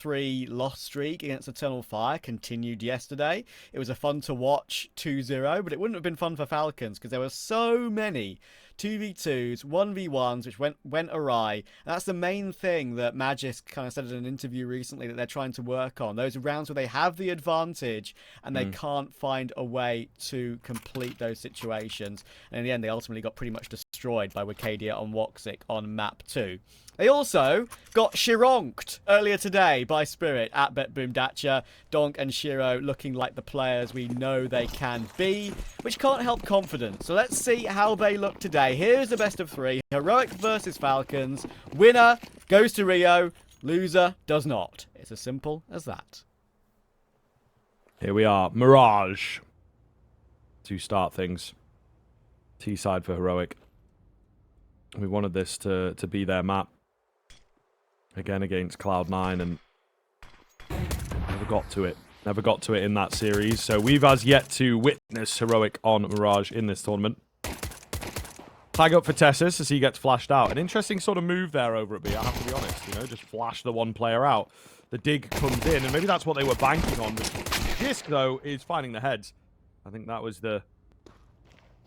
3 loss streak against Eternal Fire continued yesterday. It was a fun to watch 2-0, but it wouldn't have been fun for Falcons because there were so many 2v2s, 1v1s, which went awry. And that's the main thing that Magis kind of said in an interview recently that they're trying to work on. Those rounds where they have the advantage and they can't find a way to complete those situations. And in the end, they ultimately got pretty much destroyed by Wicadia on Woxic on map 2. They also got shironked earlier today by Spirit at BetBoomDatcha. Donk and Shiro looking like the players we know they can be, which can't help confidence. So let's see how they look today. Here's the best of 3. Heroic versus Falcons. Winner goes to Rio. Loser does not. It's as simple as that. Here we are. Mirage to start things. T-side for Heroic. We wanted this to be their map. Again against Cloud9 and never got to it. Never got to it in that series. So we've as yet to witness Heroic on Mirage in this tournament. Tag up for Tessus as he gets flashed out. An interesting sort of move there over at B, I have to be honest. You know, just flash the one player out. The dig comes in and maybe that's what they were banking on. Disc, though, is finding the heads. I think that was the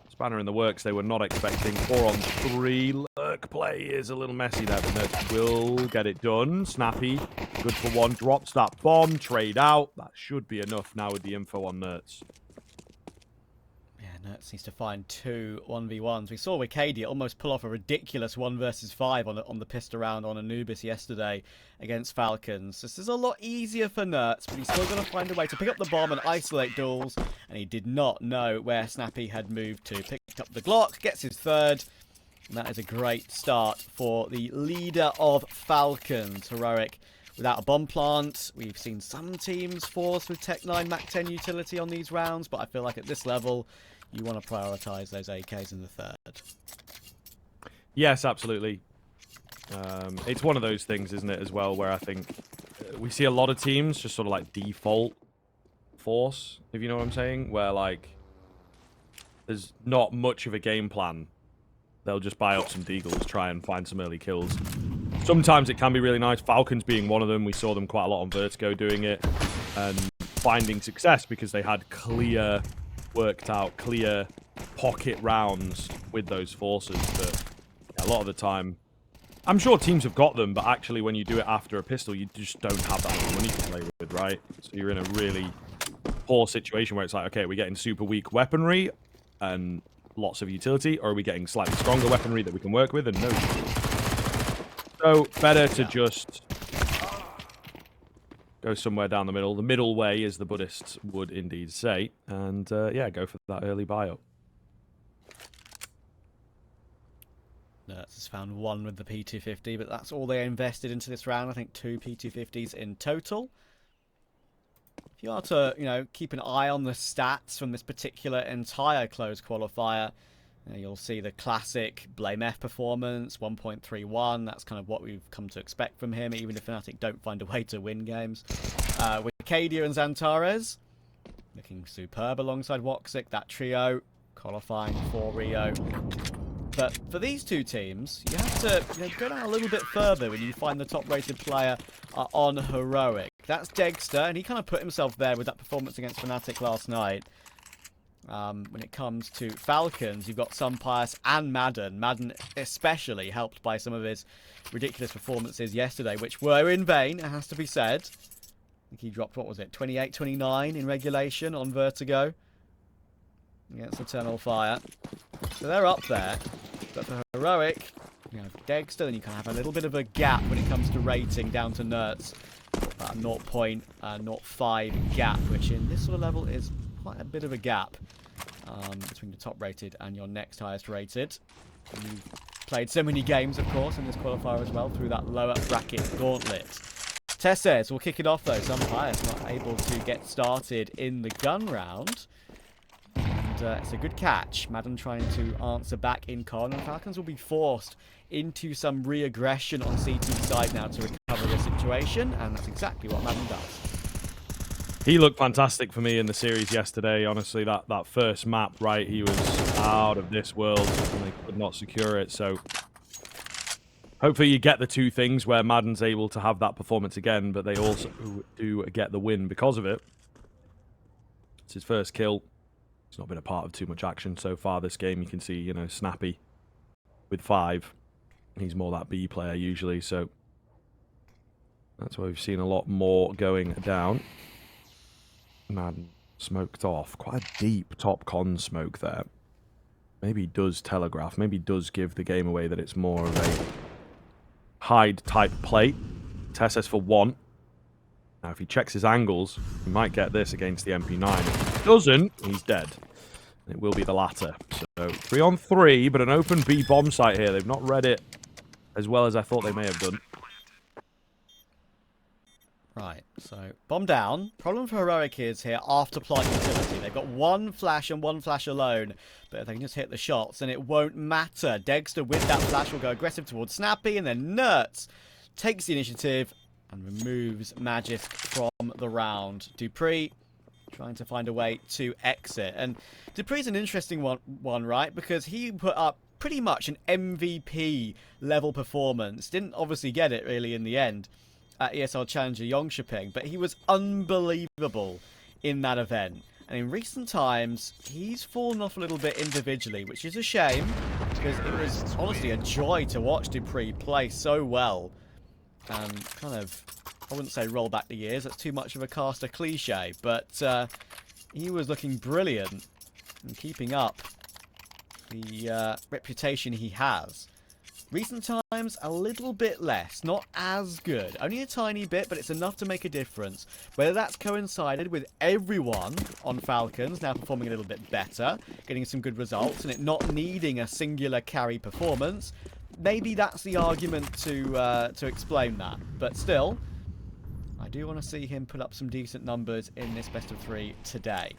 spanner in the works they were not expecting. 4-on-3. Lurk play is a little messy there, but Nerds will get it done. Snappy, good for one. Drops that bomb. Trade out. That should be enough now with the info on Nerds. Yeah, Nerds needs to find 2 1v1s. We saw Wicadia almost pull off a ridiculous 1 versus 5 on the pistol round on Anubis yesterday against Falcons. This is a lot easier for Nerds, but he's still going to find a way to pick up the bomb and isolate duels, and he did not know where Snappy had moved to. Picked up the Glock, gets his 3rd, and that is a great start for the leader of Falcons. Heroic without a bomb plant. We've seen some teams force with Tech 9 Mach 10 utility on these rounds, but I feel like at this level, you want to prioritize those AKs in the 3rd. Yes, absolutely. It's one of those things, isn't it, as well, where I think we see a lot of teams just sort of like default force, if you know what I'm saying, where like there's not much of a game plan. They'll just buy up some deagles, try and find some early kills. Sometimes it can be really nice. Falcons being one of them. We saw them quite a lot on Vertigo doing it and finding success because they had clear, worked out, clear pocket rounds with those forces. But yeah, a lot of the time, I'm sure teams have got them, but actually when you do it after a pistol, you just don't have that much money to play with, right? So you're in a really poor situation where it's like, okay, we're getting super weak weaponry and lots of utility, or are we getting slightly stronger weaponry that we can work with and no utility? So better to just go somewhere down the middle. The middle way, as the Buddhists would indeed say, and yeah, go for that early buy-up. Nerds has found 1 with the P250, but that's all they invested into this round. I think 2 P250s in total. If you are to, you know, keep an eye on the stats from this particular entire closed qualifier, you'll see the classic Blame F performance, 1.31. That's kind of what we've come to expect from him, even if Fnatic don't find a way to win games. Wicadia and Xantares looking superb alongside Woxic. That trio qualifying for Rio. But for these two teams, you have to go down a little bit further when you find the top-rated player on Heroic. That's Degster, and he kind of put himself there with that performance against Fnatic last night. When it comes to Falcons, you've got Sunpius and Madden. Madden especially helped by some of his ridiculous performances yesterday, which were in vain, it has to be said. I think he dropped, what was it, 28, 29 in regulation on Vertigo against Eternal Fire. So they're up there. But for Heroic, you have Degster, then you kind of have a little bit of a gap when it comes to rating down to Nerds. About a 0.05 gap, which in this sort of level is quite a bit of a gap between the top rated and your next highest rated. And you've played so many games, of course, in this qualifier as well through that lower bracket gauntlet. Tesses will kick it off though. Sunpius not able to get started in the gun round. And it's a good catch. Madden trying to answer back in con, and Falcons will be forced into some re-aggression on C2's side now to recover the situation, and that's exactly what Madden does. He looked fantastic for me in the series yesterday. Honestly, that first map, right, he was out of this world and they could not secure it. So Hopefully you get the two things where Madden's able to have that performance again, but they also do get the win because of it. It's his first kill. He's not been a part of too much action so far this game. You can see, you know, Snappy with 5. He's more that B player usually, so that's why we've seen a lot more going down. Madden smoked off. Quite a deep top con smoke there. Maybe he does telegraph. Maybe he does give the game away that it's more of a hide type play. Tesses for 1. Now, if he checks his angles, he might get this against the MP9. If he doesn't, he's dead. It will be the latter. So 3 on 3, but an open B bomb site here. They've not read it as well as I thought they may have done. Right, so bomb down. Problem for Heroic is here after plot utility. They've got 1 flash and 1 flash alone, but if they can just hit the shots, then it won't matter. Dexter with that flash will go aggressive towards Snappy, and then Nertz takes the initiative and removes Magisk from the round. Dupree trying to find a way to exit, and Dupree's an interesting one, right? Because he put up pretty much an MVP level performance. Didn't obviously get it really in the end at ESL Challenger Yongshiping, but he was unbelievable in that event. And in recent times, he's fallen off a little bit individually, which is a shame, because it was honestly a joy to watch Dupree play so well. And kind of, I wouldn't say roll back the years, that's too much of a caster cliche, but he was looking brilliant and keeping up the reputation he has. Recent times, a little bit less. Not as good. Only a tiny bit, but it's enough to make a difference. Whether that's coincided with everyone on Falcons now performing a little bit better, getting some good results, and it not needing a singular carry performance, maybe that's the argument to explain that. But still, I do want to see him put up some decent numbers in this best of 3 today.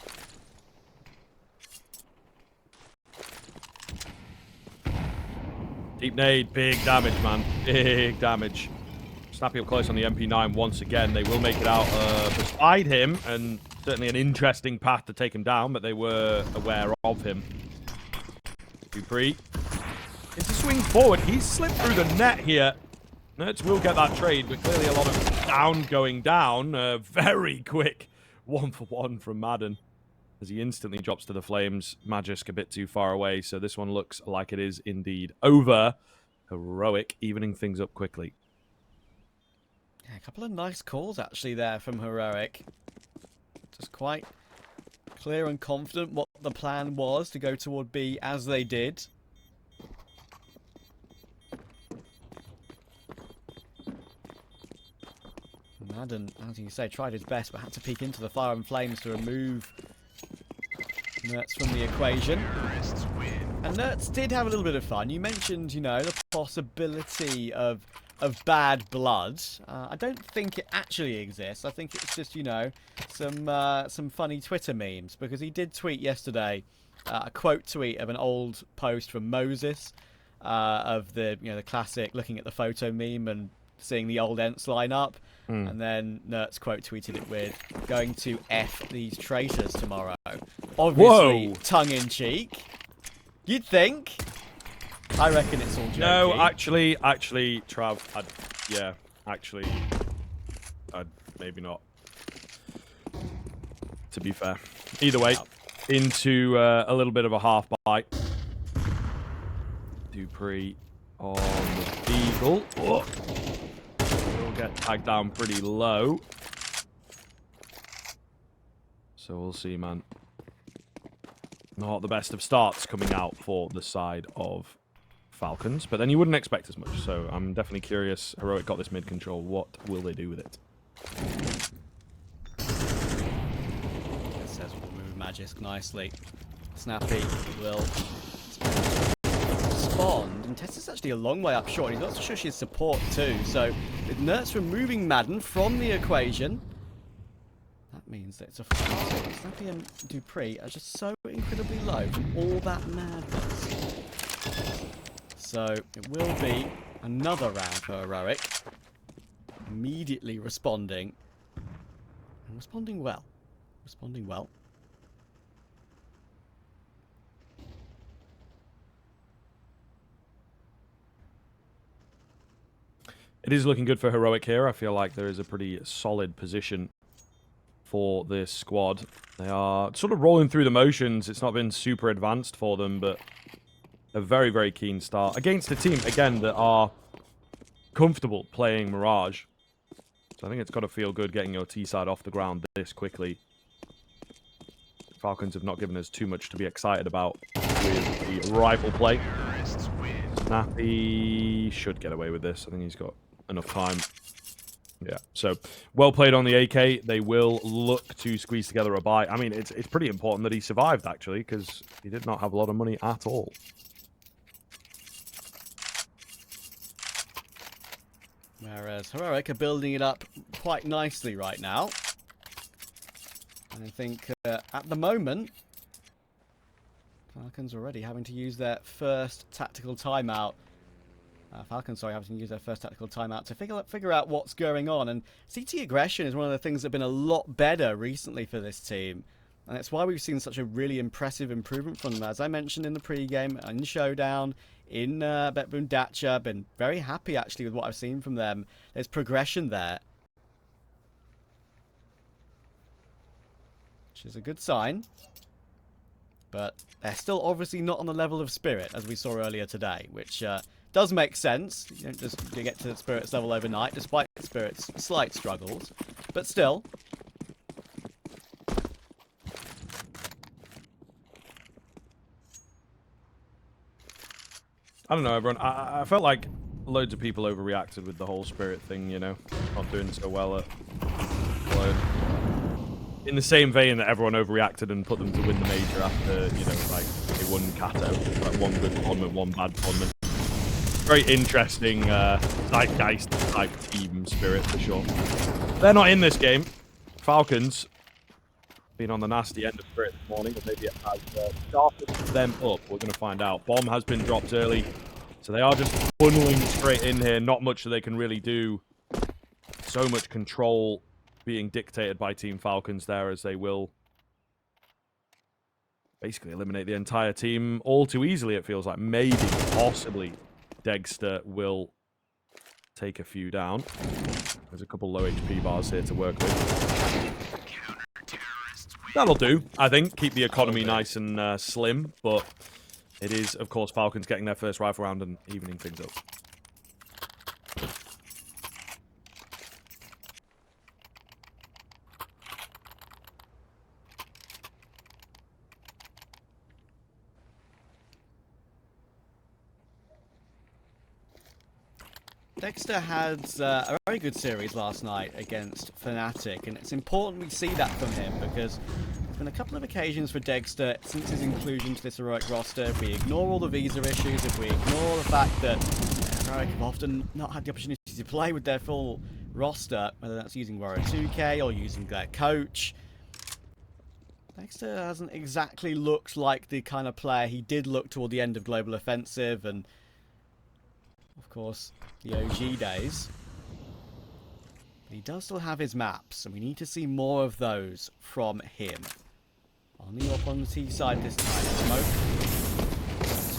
Deep nade, big damage, man. Big damage. Snappy up close on the MP9 once again. They will make it out beside him, and certainly an interesting path to take him down, but they were aware of him. Dupree. It's a swing forward. He's slipped through the net here. Nertz will get that trade, but clearly a lot of down going down. Very quick 1-for-1 from Madden, as he instantly drops to the flames. Magisk a bit too far away, so this one looks like it is indeed over. Heroic, evening things up quickly. Yeah, a couple of nice calls actually there from Heroic. Just quite clear and confident what the plan was to go toward B as they did. Madden, as you say, tried his best, but had to peek into the fire and flames to remove Nertz from the equation. And Nertz did have a little bit of fun. You mentioned, you know, the possibility of bad blood. I don't think it actually exists. I think it's just, you know, some funny Twitter memes, because he did tweet yesterday a quote tweet of an old post from Moses of the, you know, the classic looking at the photo meme and seeing the old Ents line up. And then Nertz quote tweeted it with, going to F these traitors tomorrow. Obviously, tongue-in-cheek. You'd think. I reckon it's all jokey. No, actually, Trav, maybe not. To be fair. Either way, into a little bit of a half bite. Dupree on the Beagle. Oh. Will get tagged down pretty low. So we'll see, man. Not the best of starts coming out for the side of Falcons, but then you wouldn't expect as much. So I'm definitely curious. Heroic got this mid control. What will they do with it? It says we'll move Magisk nicely. Snappy will respond, and Tess is actually a long way up short. He's not so sure she's support too. So with Nertz removing Madden from the equation, that means that it's a 4-2. Snappy and Dupree are just so incredibly low from all that madness. So it will be another round for Heroic. Immediately responding. And responding well. Responding well. It is looking good for Heroic here. I feel like there is a pretty solid position for this squad. They are sort of rolling through the motions. It's not been super advanced for them, but a very, very keen start against a team, again, that are comfortable playing Mirage. So I think it's got to feel good getting your T-side off the ground this quickly. Falcons have not given us too much to be excited about with the rifle play. Snappy should get away with this. I think he's got enough time. Yeah, so well played on the AK. They will look to squeeze together a buy. I mean, it's pretty important that he survived, actually, because he did not have a lot of money at all. Whereas Heroic are building it up quite nicely right now. And I think at the moment, Falcons already having to use their first tactical timeout. Falcons, sorry, having to use their first tactical timeout to figure out what's going on. And CT aggression is one of the things that have been a lot better recently for this team. And it's why we've seen such a really impressive improvement from them. As I mentioned in the pre-game, in Showdown, in Betboon Dacha, been very happy actually with what I've seen from them. There's progression there, which is a good sign. But they're still obviously not on the level of Spirit, as we saw earlier today, which does make sense. You don't just get to Spirit's level overnight, despite Spirit's slight struggles. But still. I don't know, everyone. I felt like loads of people overreacted with the whole Spirit thing, you know? Not doing so well at Cologne. In the same vein that everyone overreacted and put them to win the major after, you know, like, they won Kato. Like, one good tournament, one bad tournament. Very interesting zeitgeist type team spirit, for sure. They're not in this game. Falcons been on the nasty end of Spirit this morning, but maybe it has sharpened them up. We're going to find out. Bomb has been dropped early, so they are just funneling straight in here. Not much that they can really do. So much control being dictated by Team Falcons there, as they will basically eliminate the entire team all too easily, it feels like. Maybe, possibly, Degster will take a few down. There's a couple low HP bars here to work with. That'll do, I think. Keep the economy nice and slim, but it is, of course, Falcons getting their first rifle round and evening things up. Dexter had a very good series last night against Fnatic, and it's important we see that from him because there's been a couple of occasions for Dexter since his inclusion to this Heroic roster. If we ignore all the visa issues, if we ignore the fact that Heroic have often not had the opportunity to play with their full roster, whether that's using Warrior 2K or using their coach, Dexter hasn't exactly looked like the kind of player he did look toward the end of Global Offensive and, of course, the OG days. But he does still have his maps, and we need to see more of those from him. Only up on the T side this time. Smoke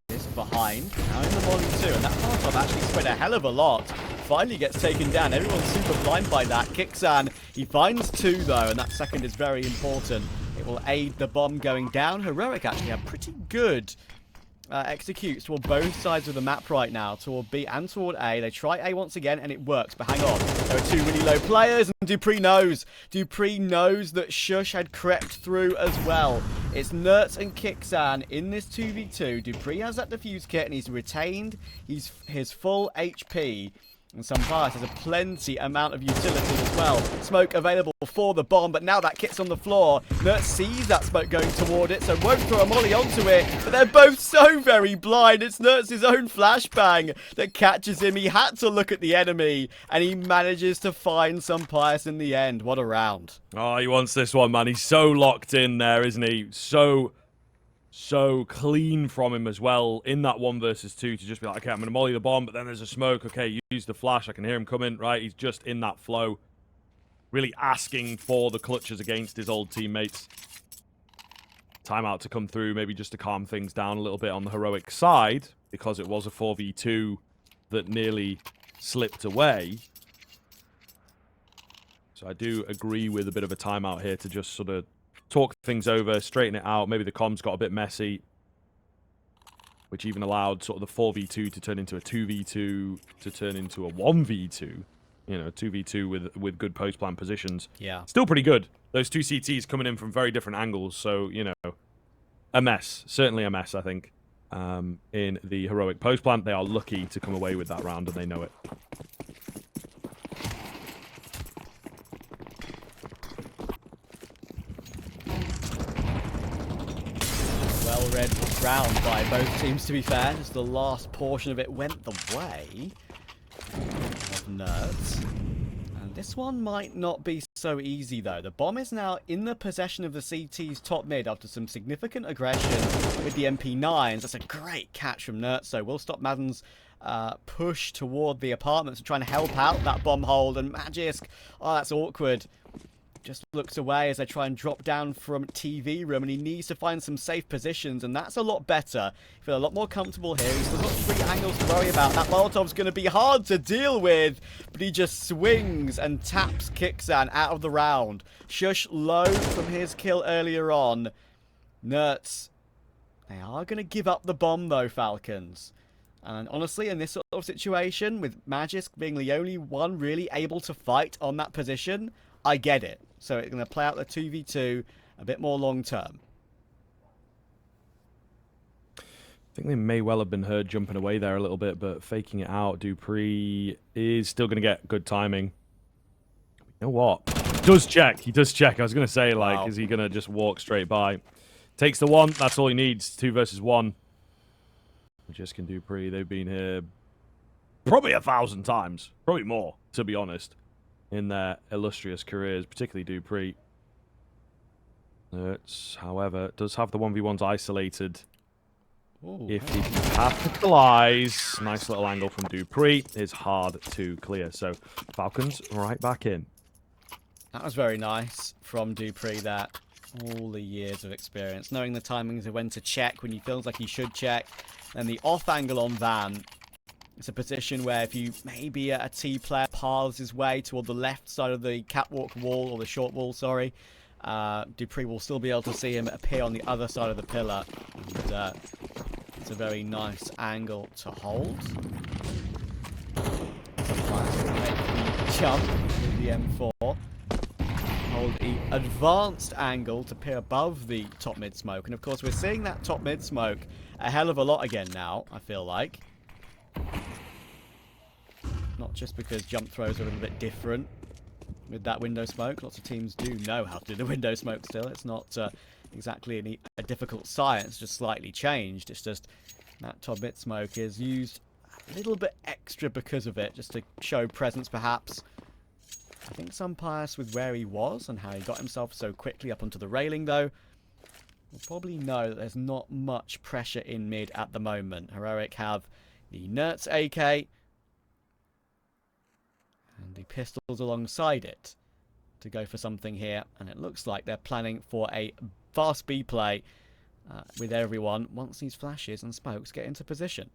is behind. Now in the 1-2, and that Molotov actually spread a hell of a lot. Finally gets taken down. Everyone's super blind by that. Kixan, he finds 2 though, and that second is very important. It will aid the bomb going down. Heroic actually have pretty good executes toward both sides of the map right now, toward B and toward A. They try A once again, and it works, but hang on. There are 2 really low players, and Dupree knows. Dupree knows that Shush had crept through as well. It's Nertz and Kixan in this 2v2. Dupree has that defuse kit, and he's retained his full HP. And some bias has a plenty amount of utility as well. Smoke available for the bomb, but now that kit's on the floor. Nertz sees that smoke going toward it, so won't throw a molly onto it. But they're both so very blind. It's Nertz's own flashbang that catches him. He had to look at the enemy, and he manages to find some bias in the end. What a round. Oh, he wants this one, man. He's so locked in there, isn't he? So clean from him as well in that 1 versus 2 to just be like, okay, I'm going to molly the bomb, but then there's a smoke. Okay, use the flash. I can hear him coming, right? He's just in that flow. Really asking for the clutches against his old teammates. Timeout to come through, maybe just to calm things down a little bit on the Heroic side, because it was a 4v2 that nearly slipped away. So I do agree with a bit of a timeout here to just sort of talk things over, straighten it out. Maybe the comms got a bit messy, which even allowed sort of the 4v2 to turn into a 2v2, to turn into a 1v2. You know, 2v2 with good post-plant positions. Yeah. Still pretty good. Those two CTs coming in from very different angles. So, you know, a mess. Certainly a mess, I think. In the heroic post-plant, they are lucky to come away with that round, and they know it. Well-read round by both teams, to be fair. Just the last portion of it went the way of Nerds. And this one might not be so easy, though. The bomb is now in the possession of the CT's top mid after some significant aggression with the MP9s. That's a great catch from Nerds, so we'll stop Madden's push toward the apartments and trying to help out that bomb hold. And Magisk, oh, that's awkward. Just looks away as they try and drop down from TV room, and he needs to find some safe positions, and that's a lot better. I feel a lot more comfortable here. He's still got 3 angles to worry about. That Molotov's going to be hard to deal with, but he just swings and taps Kixan out of the round. Shush low from his kill earlier on. Nerds, they are going to give up the bomb though, Falcons. And honestly, in this sort of situation, with Magisk being the only one really able to fight on that position, I get it. So it's going to play out the 2v2 a bit more long term. I think they may well have been heard jumping away there a little bit, but faking it out, Dupree is still going to get good timing. You know what? He does check. He does check. I was going to say, like, is he going to just walk straight by? Takes the one. That's all he needs. 2 versus 1. Just can Dupree. They've been here probably 1,000 times. Probably more, to be honest, in their illustrious careers, particularly Dupree. However, does have the 1v1s isolated. Ooh, if he can capitalize, nice little angle from Dupree is hard to clear. So Falcons right back in. That was very nice from Dupree, that all the years of experience, knowing the timings of when to check, when he feels like he should check. And the off angle on Van, it's a position where if you maybe a T player paths his way toward the left side of the catwalk wall, or the short wall, sorry, Dupree will still be able to see him appear on the other side of the pillar. And, it's a very nice angle to hold. Make the jump with the M4. Hold the advanced angle to peer above the top mid smoke. And of course, we're seeing that top mid smoke a hell of a lot again now, I feel like. Not just because jump throws are a little bit different with that window smoke. Lots of teams do know how to do the window smoke still. It's not exactly a difficult science, just slightly changed. It's just that top mid smoke is used a little bit extra because of it, just to show presence perhaps. I think some bias with where he was and how he got himself so quickly up onto the railing, though, will probably know that there's not much pressure in mid at the moment. Heroic have the Nerds AK and the pistols alongside it to go for something here, and it looks like they're planning for a fast B play with everyone once these flashes and smokes get into position.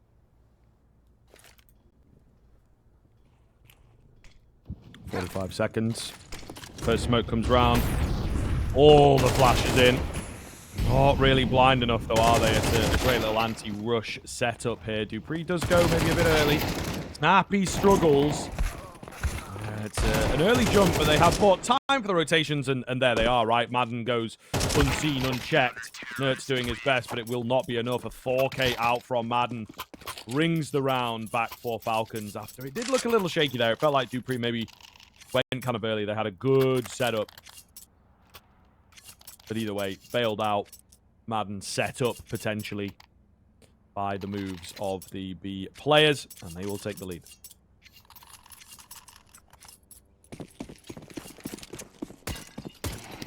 45 seconds. First smoke comes round. All the flashes in. Not really blind enough, though, are they? It's a great little anti-rush setup here. Dupree does go maybe a bit early. Snappy struggles. It's an early jump, but they have bought time for the rotations, and there they are, right? Madden goes unseen, unchecked. Nerds doing his best, but it will not be enough. A 4K out from Madden rings the round back for Falcons after it did look a little shaky there. It felt like Dupree maybe went kind of early. They had a good setup. But either way, bailed out. Madden set up, potentially, by the moves of the B players, and they will take the lead.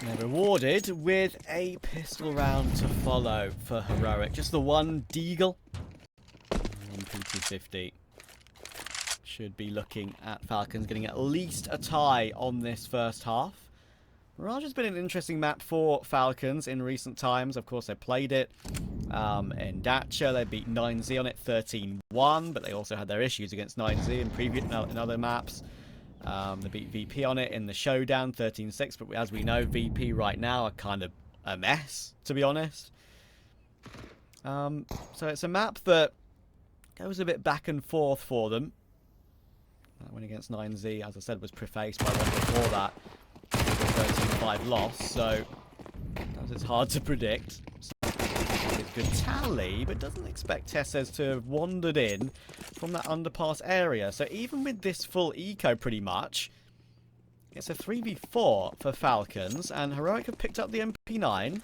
They're rewarded with a pistol round to follow for Heroic. Just the one Deagle. One PT50. Should be looking at Falcons getting at least a tie on this first half. Mirage has been an interesting map for Falcons in recent times. Of course, they played it in Dacha. They beat 9Z on it 13-1, but they also had their issues against 9Z in other maps. They beat VP on it in the showdown 13-6, but as we know, VP right now are kind of a mess, to be honest. So it's a map that goes a bit back and forth for them. That win against 9Z, as I said, was prefaced by one before that. 13-5 loss, so it's hard to predict. It's good tally, but doesn't expect Tesses to have wandered in from that underpass area. So even with this full eco, pretty much, it's a 3v4 for Falcons, and Heroic have picked up the MP9.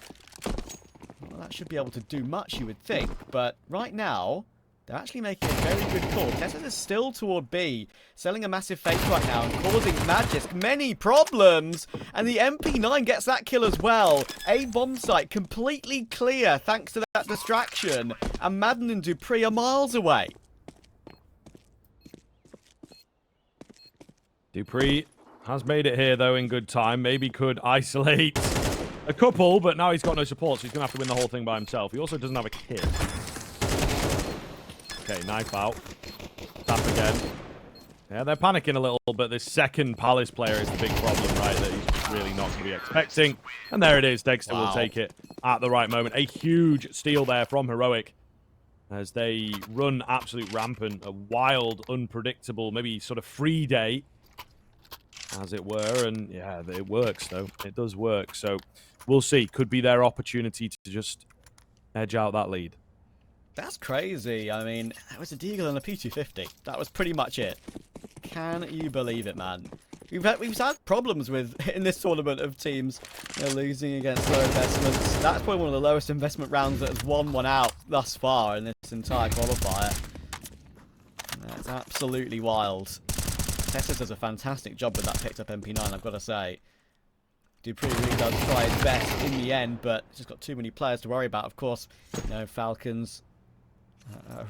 Well, that should be able to do much, you would think, but right now, they're actually making a very good call. Tesses is still toward B, selling a massive fake right now and causing Magisk many problems. And the MP9 gets that kill as well. A bomb site completely clear thanks to that distraction. And Madden and Dupree are miles away. Dupree has made it here, though, in good time. Maybe could isolate a couple, but now he's got no support, so he's going to have to win the whole thing by himself. He also doesn't have a kit. Okay, knife out. Tap again. Yeah, they're panicking a little, but this second Palace player is the big problem, right? That he's just really not going to be expecting. And there it is. Dexter will take it at the right moment. A huge steal there from Heroic as they run absolute rampant. A wild, unpredictable, maybe sort of free day, as it were. And yeah, it works, though. It does work. So we'll see. Could be their opportunity to just edge out that lead. That's crazy. I mean, that was a Deagle and a P250. That was pretty much it. Can you believe it, man? We've had problems with in this tournament of teams losing against low investments. That's probably one of the lowest investment rounds that has won one out thus far in this entire qualifier. That's absolutely wild. Tessus does a fantastic job with that picked up MP9, I've got to say. Dupree really does try his best in the end, but just got too many players to worry about. Of course, Falcons.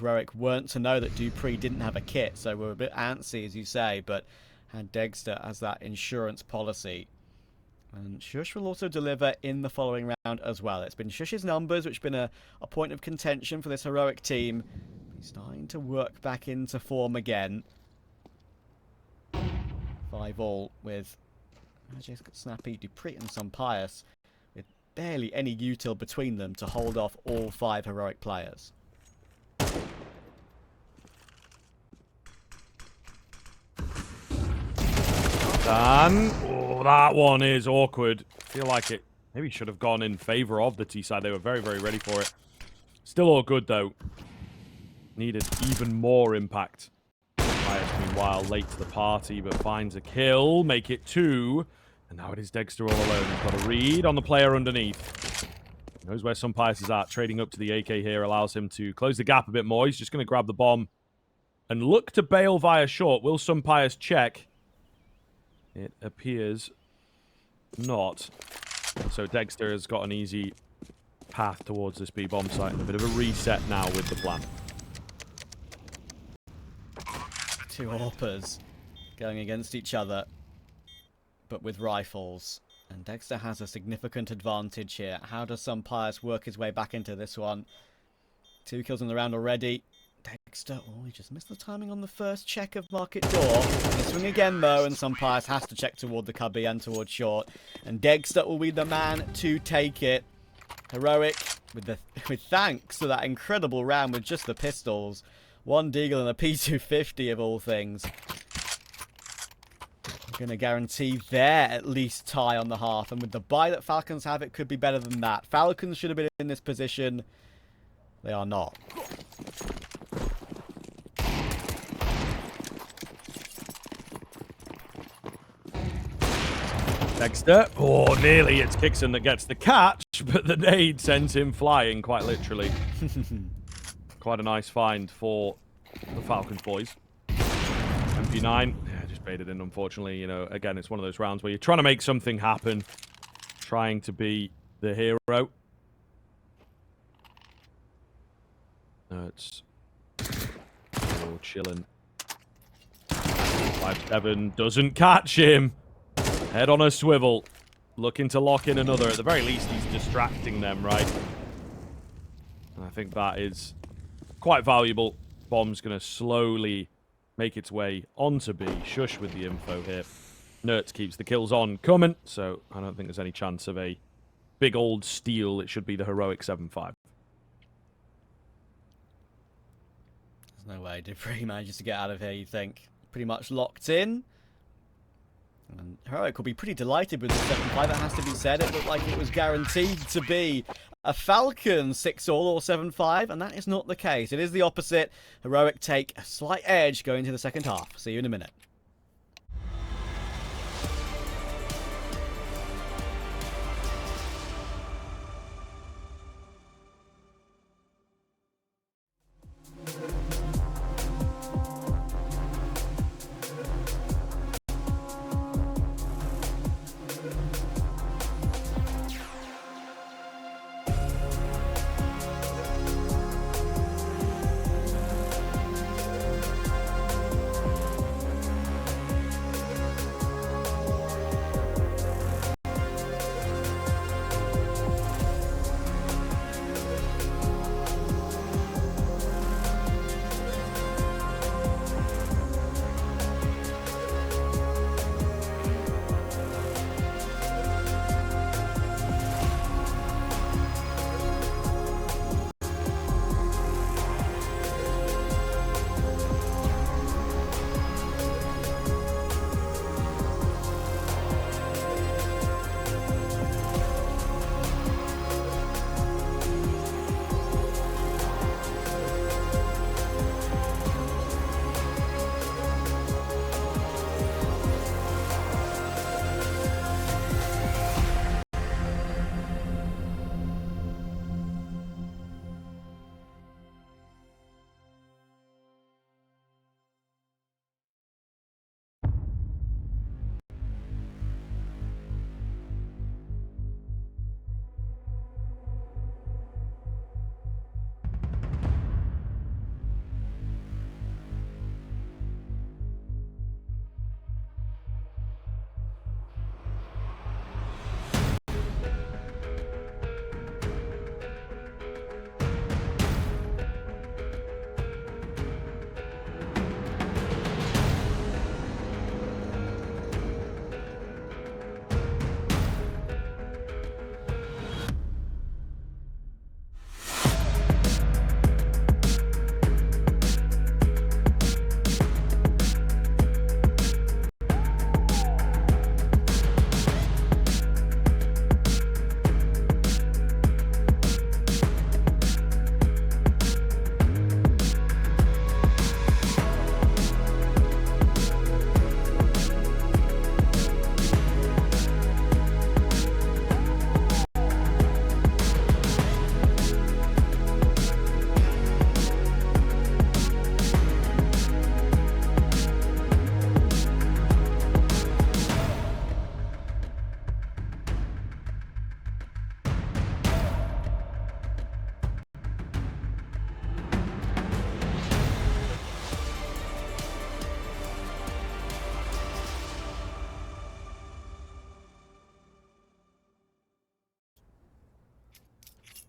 Heroic weren't to know that Dupree didn't have a kit, so we're a bit antsy, as you say, but had Dexter as that insurance policy. And Shush will also deliver in the following round as well. It's been Shush's numbers, which has been a point of contention for this Heroic team. He's starting to work back into form again. 5-all with Magisk, Snappy, Dupree and Sunpius, with barely any util between them to hold off all 5 Heroic players. Done. Oh, that one is awkward. I feel like it maybe should have gone in favor of the T side. They were very, very ready for it. Still all good, though. Needed even more impact. Bias, meanwhile, late to the party, but finds a kill. Make it 2. And now it is Dexter all alone. He's got a read on the player underneath. Knows where Sunpius is at. Trading up to the AK here allows him to close the gap a bit more. He's just going to grab the bomb and look to bail via short. Will Sunpius check? It appears not. So Dexter has got an easy path towards this B bomb site. And a bit of a reset now with the plan. 2 AWPers going against each other, but with rifles. And Dexter has a significant advantage here. How does Sunpius work his way back into this one? 2 kills in the round already. Dexter, he just missed the timing on the first check of Market Door. They swing again, though, and Sunpius has to check toward the cubby and toward short. And Dexter will be the man to take it. Heroic, with thanks to that incredible round with just the pistols. 1 Deagle and a P250 of all things. Going to guarantee their at least tie on the half. And with the buy that Falcons have, it could be better than that. Falcons should have been in this position. They are not. Dexter. Oh, nearly it's Kixon that gets the catch, but the nade sends him flying, quite literally. Quite a nice find for the Falcons boys. MP9. Just baited in, unfortunately. Again, it's one of those rounds where you're trying to make something happen. Trying to be the hero. It's chilling. 5-7 doesn't catch him. Head on a swivel. Looking to lock in another. At the very least, he's distracting them, right? And I think that is quite valuable. Bomb's going to slowly make its way onto B. Shush with the info here. Nertz keeps the kills on coming, so I don't think there's any chance of a big old steal. It should be the heroic 7-5. There's no way Dupree manages to get out of here, you think. Pretty much locked in. And Heroic will be pretty delighted with the 7-5, that has to be said. It looked like it was guaranteed to be a Falcons 6-all or 7-5, and that is not the case. It is the opposite. Heroic take a slight edge going into the second half. See you in a minute.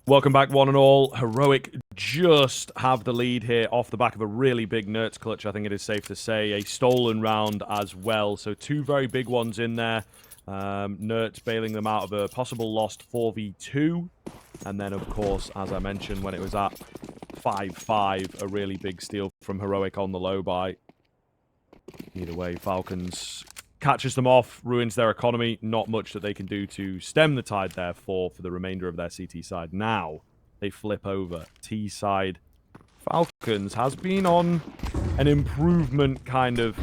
Welcome back, one and all. Heroic just have the lead here off the back of a really big Nertz clutch, I think it is safe to say. A stolen round as well. So two very big ones in there. Nertz bailing them out of a possible lost 4v2. And then, of course, as I mentioned, when it was at 5-5, a really big steal from Heroic on the low buy. Either way, Falcons catches them off, ruins their economy. Not much that they can do to stem the tide, therefore, for the remainder of their CT side. Now, they flip over. T side. Falcons has been on an improvement kind of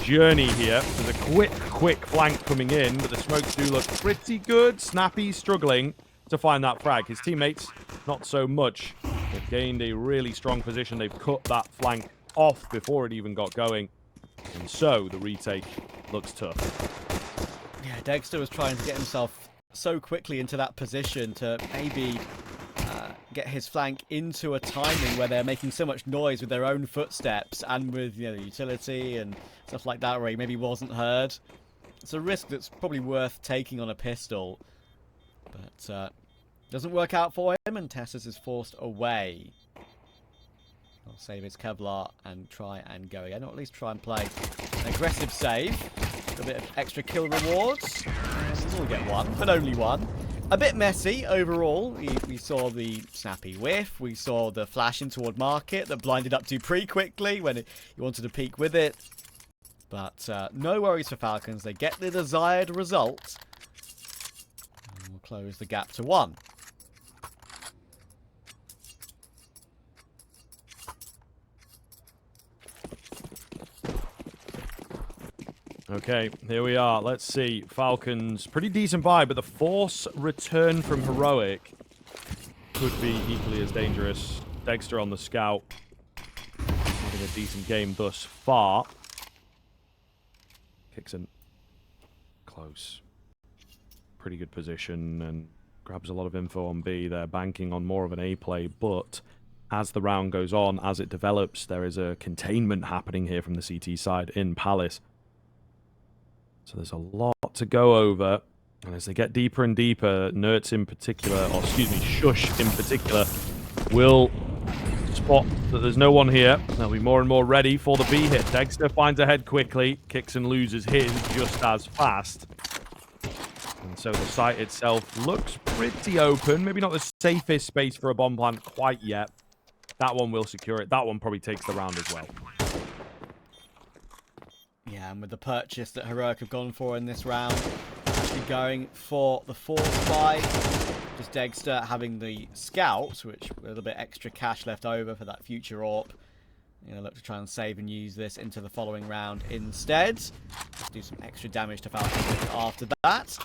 journey here. There's a quick flank coming in, but the smokes do look pretty good. Snappy struggling to find that frag. His teammates, not so much. They've gained a really strong position. They've cut that flank off before it even got going. And so, the retake looks tough. Yeah, Dexter was trying to get himself so quickly into that position to maybe get his flank into a timing where they're making so much noise with their own footsteps and with, you know, the utility and stuff like that where he maybe wasn't heard. It's a risk that's probably worth taking on a pistol. But Doesn't work out for him, and Tessus is forced away. I'll save his Kevlar and try and go again, or at least try and play an aggressive save. A bit of extra kill rewards. And he will get one, but only one. A bit messy overall. We saw the snappy whiff. We saw the flash in toward market that blinded up too pretty quickly when he wanted to peek with it. But no worries for Falcons. They get the desired result. And we'll close the gap to 1. Okay, here we are. Let's see. Falcons, pretty decent buy, but the Force return from Heroic could be equally as dangerous. Dexter on the scout. Having a decent game thus far. Kicks in close. Pretty good position and grabs a lot of info on B. They're banking on more of an A play, but as the round goes on, as it develops, there is a containment happening here from the CT side in Palace. So there's a lot to go over. And as they get deeper and deeper, Nerds in particular, or excuse me, Shush in particular, will spot that there's no one here. They'll be more and more ready for the B hit. Dexter finds ahead quickly, kicks and loses his just as fast. And so the site itself looks pretty open. Maybe not the safest space for a bomb plant quite yet. That one will secure it. That one probably takes the round as well. Yeah, and with the purchase that Heroic have gone for in this round, actually going for the Force buy. Just Dexter having the Scout, which with a little bit extra cash left over for that future AWP. You know, look to try and save and use this into the following round instead. Just do some extra damage to Falcons after that.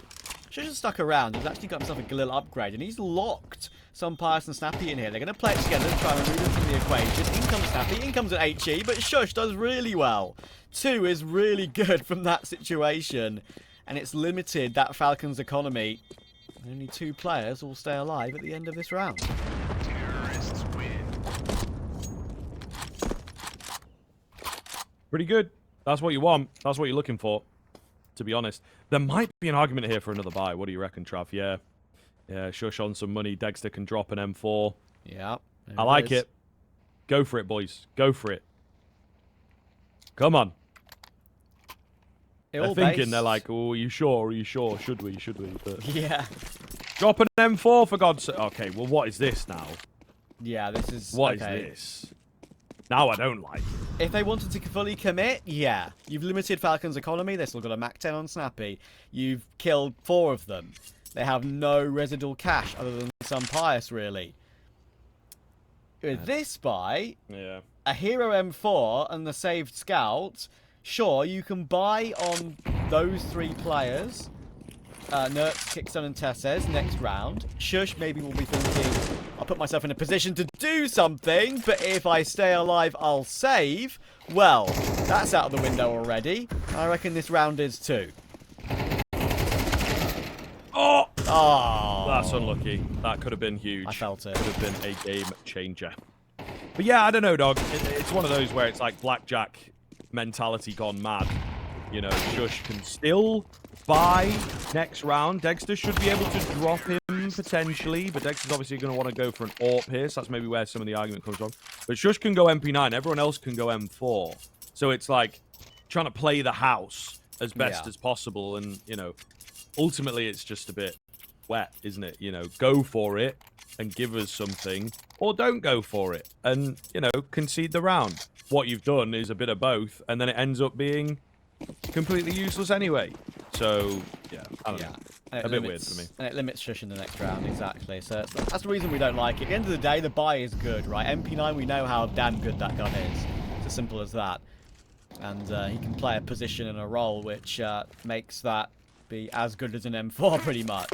Should have stuck around. He's actually got himself a Galil upgrade, and he's locked some Pius and Snappy in here. They're going to play it together and try and remove them from the equation. In comes Snappy, in comes an HE, but Shush does really well. 2 is really good from that situation, and it's limited that Falcons economy. Only 2 players will stay alive at the end of this round. Terrorists win. Pretty good. That's what you want. That's what you're looking for, to be honest. There might be an argument here for another buy. What do you reckon, Trav? Yeah. Yeah, Shush on some money. Dexter can drop an M4. Yeah. I like it. Go for it, boys. Go for it. Come on. They're thinking, they're like, oh, are you sure? Are you sure? Should we? Should we? But yeah. drop an M4 for God's sake. Okay, well, what is this now? Yeah, this is... What is this? Now I don't like it. If they wanted to fully commit, yeah. You've limited Falcon's economy. They've still got a Mac 10 on Snappy. You've killed 4 of them. They have no residual cash other than some Pius, really. With this buy, yeah, a Hero M4 and the saved Scout, sure, you can buy on those 3 players. Nertz, Kickstone, and Tesses next round. Shush maybe will be thinking, I'll put myself in a position to do something, but if I stay alive, I'll save. Well, that's out of the window already. I reckon this round is too. Oh! Oh, That's unlucky. That could have been huge. I felt it. Could have been a game changer. But yeah, I don't know, dog. It's one of those where it's like blackjack mentality gone mad. You know, Shush can still buy next round. Dexter should be able to drop him potentially, but Dexter's obviously going to want to go for an AWP here, so that's maybe where some of the argument comes from. But Shush can go MP9. Everyone else can go M4. So it's like trying to play the house as best as possible, and, you know, ultimately it's just a bit wet, isn't it? You know, go for it and give us something, or don't go for it and, you know, concede the round. What you've done is a bit of both, and then it ends up being completely useless anyway. So, yeah, I don't know. A bit weird for me. And it limits Shush in the next round, exactly. So that's the reason we don't like it. At the end of the day, the buy is good, right? MP9, we know how damn good that gun is. It's as simple as that. And he can play a position and a role which makes that be as good as an M4 pretty much.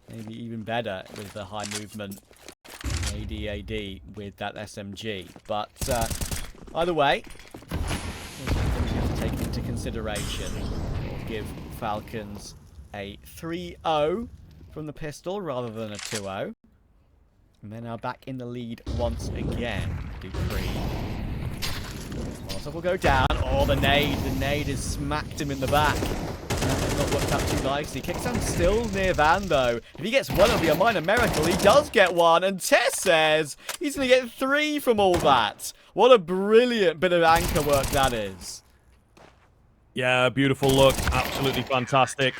Maybe even better with the high movement AD with that SMG. But either way, we have to take into consideration. We'll give Falcons a 3-0 from the pistol rather than a 2-0. And they're now back in the lead once again. Dupree. Molotov will go down. Oh, the nade. The nade has smacked him in the back. Not worked out too nicely. Kicksan's still near Van, though. If he gets one, it'll be a minor miracle. He does get one, and Tess says he's going to get 3 from all that. What a brilliant bit of anchor work that is. Yeah, beautiful look. Absolutely fantastic.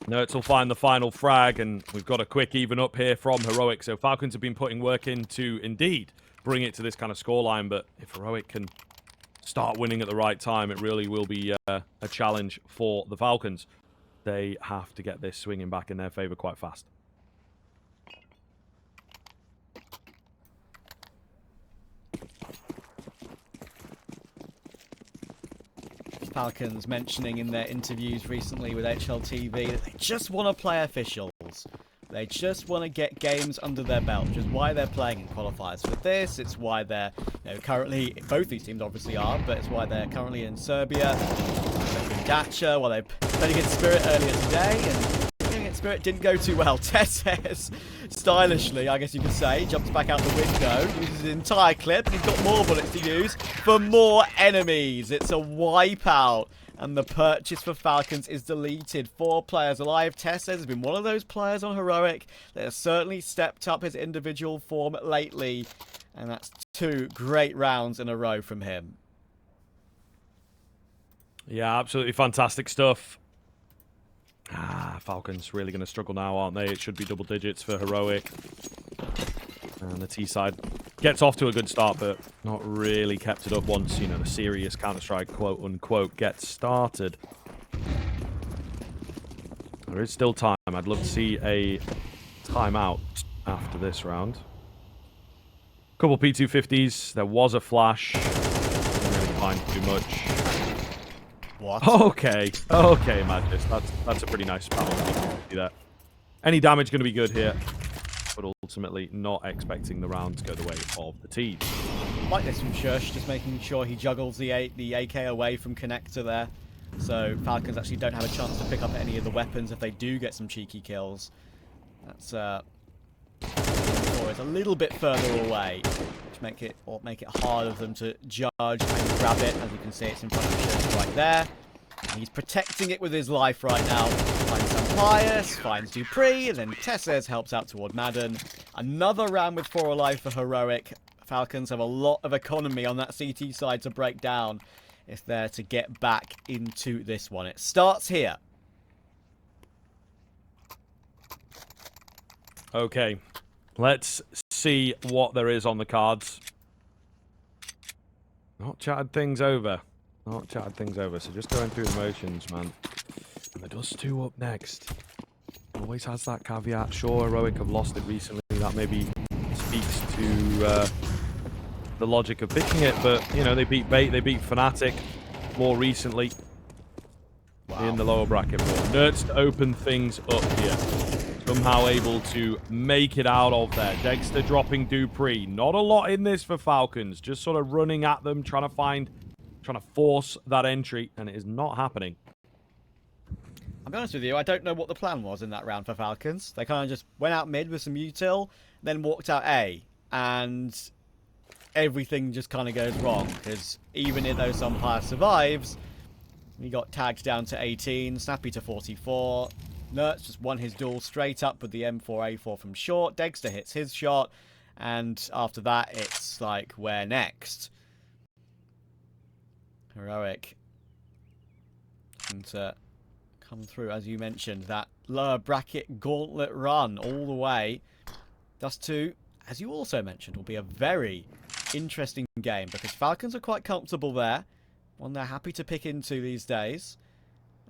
Nertz will find the final frag, and we've got a quick even up here from Heroic. So Falcons have been putting work in to indeed bring it to this kind of scoreline, but if Heroic can start winning at the right time, it really will be a challenge for the Falcons. They have to get this swinging back in their favor quite fast. Falcons mentioning in their interviews recently with HLTV that they just want to play officials. They just want to get games under their belt, which is why they're playing in qualifiers for this. It's why they're currently, both these teams obviously are, but it's why they're currently in Serbia, in Dacia, while they played against Spirit earlier today, and playing against Spirit didn't go too well. Tesses, stylishly, I guess you could say, jumps back out the window, uses his entire clip, and he's got more bullets to use for more enemies. It's a wipeout. And the purchase for Falcons is deleted. 4 players alive. Tess says has been one of those players on Heroic that has certainly stepped up his individual form lately. And that's 2 great rounds in a row from him. Yeah, absolutely fantastic stuff. Falcons really going to struggle now, aren't they? It should be double digits for Heroic. And the T side gets off to a good start, but not really kept it up once, the serious Counter-Strike, quote-unquote, gets started. There is still time. I'd love to see a timeout after this round. Couple P250s. There was a flash. Didn't really find too much. What? Okay, Magus. That's a pretty nice battle. P250 there. Any damage going to be good here, but ultimately not expecting the round to go the way of the team. Like this from Shush, just making sure he juggles the AK away from Connector there. So Falcons actually don't have a chance to pick up any of the weapons if they do get some cheeky kills. That's it's a little bit further away, which make it harder for them to judge and grab it. As you can see, it's in front of Shush right there. And he's protecting it with his life right now. Finds Sampius, finds Dupree, and then Tesses helps out toward Madden. Another round with 4 alive for Heroic. Falcons have a lot of economy on that CT side to break down if they're to get back into this one. It starts here. Okay, let's see what there is on the cards. Not chatted things over. So just going through the motions, man. And the Dust2 up next. Always has that caveat. Sure, Heroic have lost it recently. That maybe speaks to the logic of picking it. But, they beat Bait, they beat Fnatic more recently in the lower bracket. But Nertz to open things up here. Somehow able to make it out of there. Dexter dropping Dupree. Not a lot in this for Falcons. Just sort of running at them, trying to force that entry, and it is not happening. I'll be honest with you, I don't know what the plan was in that round for Falcons. They kind of just went out mid with some util, then walked out A, and everything just kind of goes wrong, because even though Sumpire survives, he got tagged down to 18, Snappy to 44, Nertz just won his duel straight up with the M4A4 from short, Dexter hits his shot, and after that, it's like, where next? Heroic. And come through, as you mentioned, that lower bracket gauntlet run all the way. Dust2, as you also mentioned, will be a very interesting game because Falcons are quite comfortable there. One they're happy to pick into these days.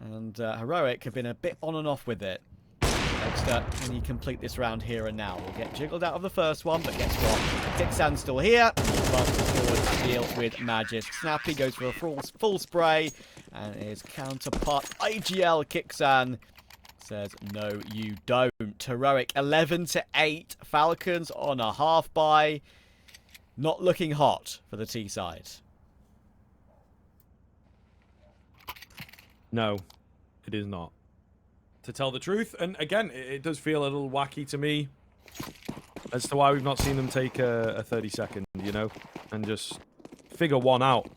And Heroic have been a bit on and off with it. Dexter, can he complete this round here and now? We'll get jiggled out of the first one, but guess what? Dixan's still here. And he advances forward to deal with Magis. Snappy goes for a full spray. And his counterpart, IGL Kixan, says, no, you don't. Heroic 11-8. Falcons on a half bye. Not looking hot for the T side. No, it is not. To tell the truth, and again, it does feel a little wacky to me as to why we've not seen them take a 30-second, and just figure one out.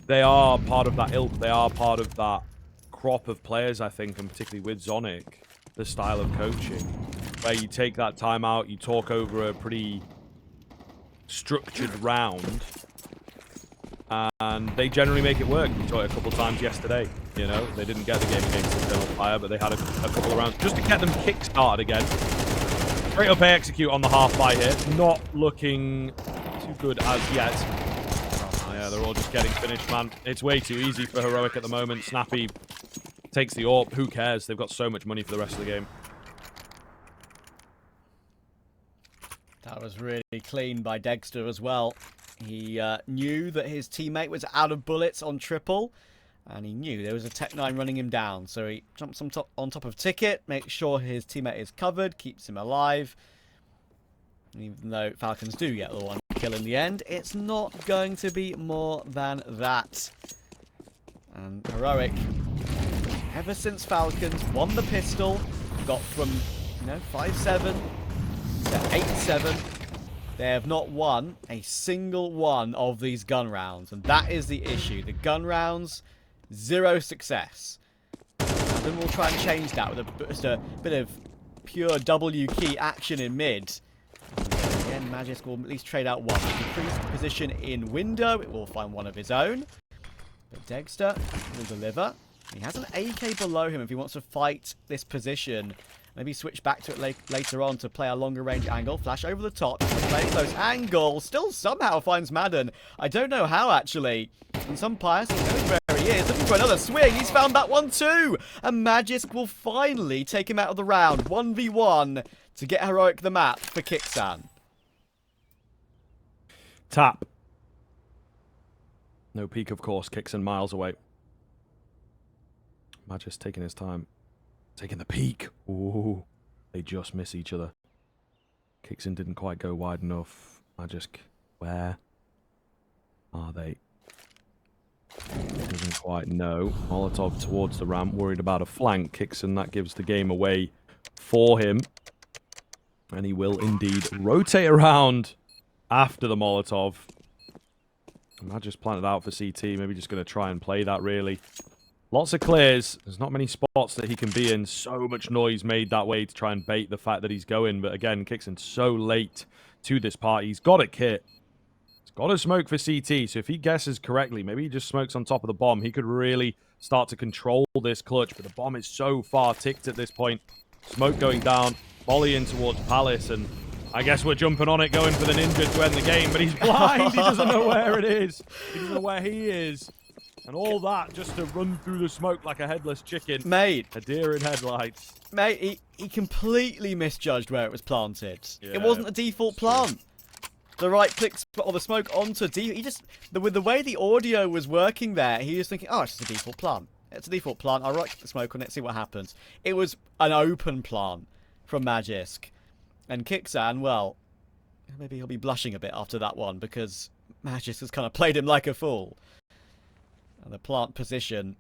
they are part of that ilk. They are part of that crop of players, I think, and particularly with Zonic, the style of coaching, where you take that time out, you talk over a pretty structured round, and they generally make it work. We saw it a couple times yesterday. You know, they didn't get the game against Eternal Fire, but they had a couple of rounds just to get them kick-started again. Straight up A execute on the half-buy here. Not looking too good as yet. Yeah, they're all just getting finished, man. It's way too easy for Heroic at the moment. Snappy takes the AWP. Who cares? They've got so much money for the rest of the game. That was really clean by Dexter as well. He knew that his teammate was out of bullets on triple, and he knew there was a Tech-9 running him down. So he jumps on top of Ticket, makes sure his teammate is covered, keeps him alive. Even though Falcons do get the one kill in the end, it's not going to be more than that. And Heroic, ever since Falcons won the pistol, got from 5-7 to 8-7, they have not won a single one of these gun rounds, and that is the issue. The gun rounds, 0 success. And then we'll try and change that with just a bit of pure W key action in mid. Again, Magisk will at least trade out one. Increase position in window, it will find one of his own. But Dexter will deliver. He has an AK below him if he wants to fight this position. Maybe switch back to it later on to play a longer range angle. Flash over the top. Play close angle. Still somehow finds Madden. I don't know how, actually. And some pious, he knows where he is. Looking for another swing. He's found that one too. And Magisk will finally take him out of the round. 1v1 to get Heroic the map for Kixan. Tap. No peek, of course. Kixan miles away. Magisk taking his time. Taking the peek. Ooh. They just miss each other. Kixan didn't quite go wide enough. Magisk, where are they? Doesn't quite know. Molotov towards the ramp. Worried about a flank. Kixan, that gives the game away for him. And he will indeed rotate around after the Molotov. Magisk planted out for CT. Maybe just going to try and play that, really. Lots of clears. There's not many spots that he can be in. So much noise made that way to try and bait the fact that he's going. But again, Kixan so late to this party. He's got a kit. He's got a smoke for CT. So if he guesses correctly, maybe he just smokes on top of the bomb. He could really start to control this clutch. But the bomb is so far ticked at this point. Smoke going down. Volley in towards Palace. And I guess we're jumping on it, going for the ninja to end the game. But he's blind. He doesn't know where it is. He doesn't know where he is. And all that just to run through the smoke like a headless chicken. Mate. A deer in headlights. Mate, he completely misjudged where it was planted. Yeah. It wasn't a default plant. The right click spot or the smoke onto he just, with the way the audio was working there, he was thinking, oh, it's just a default plant. It's a default plant. I'll right click the smoke on it, see what happens. It was an open plant from Magisk. And Kixan, well, maybe he'll be blushing a bit after that one because Magisk has kind of played him like a fool. And the plant position,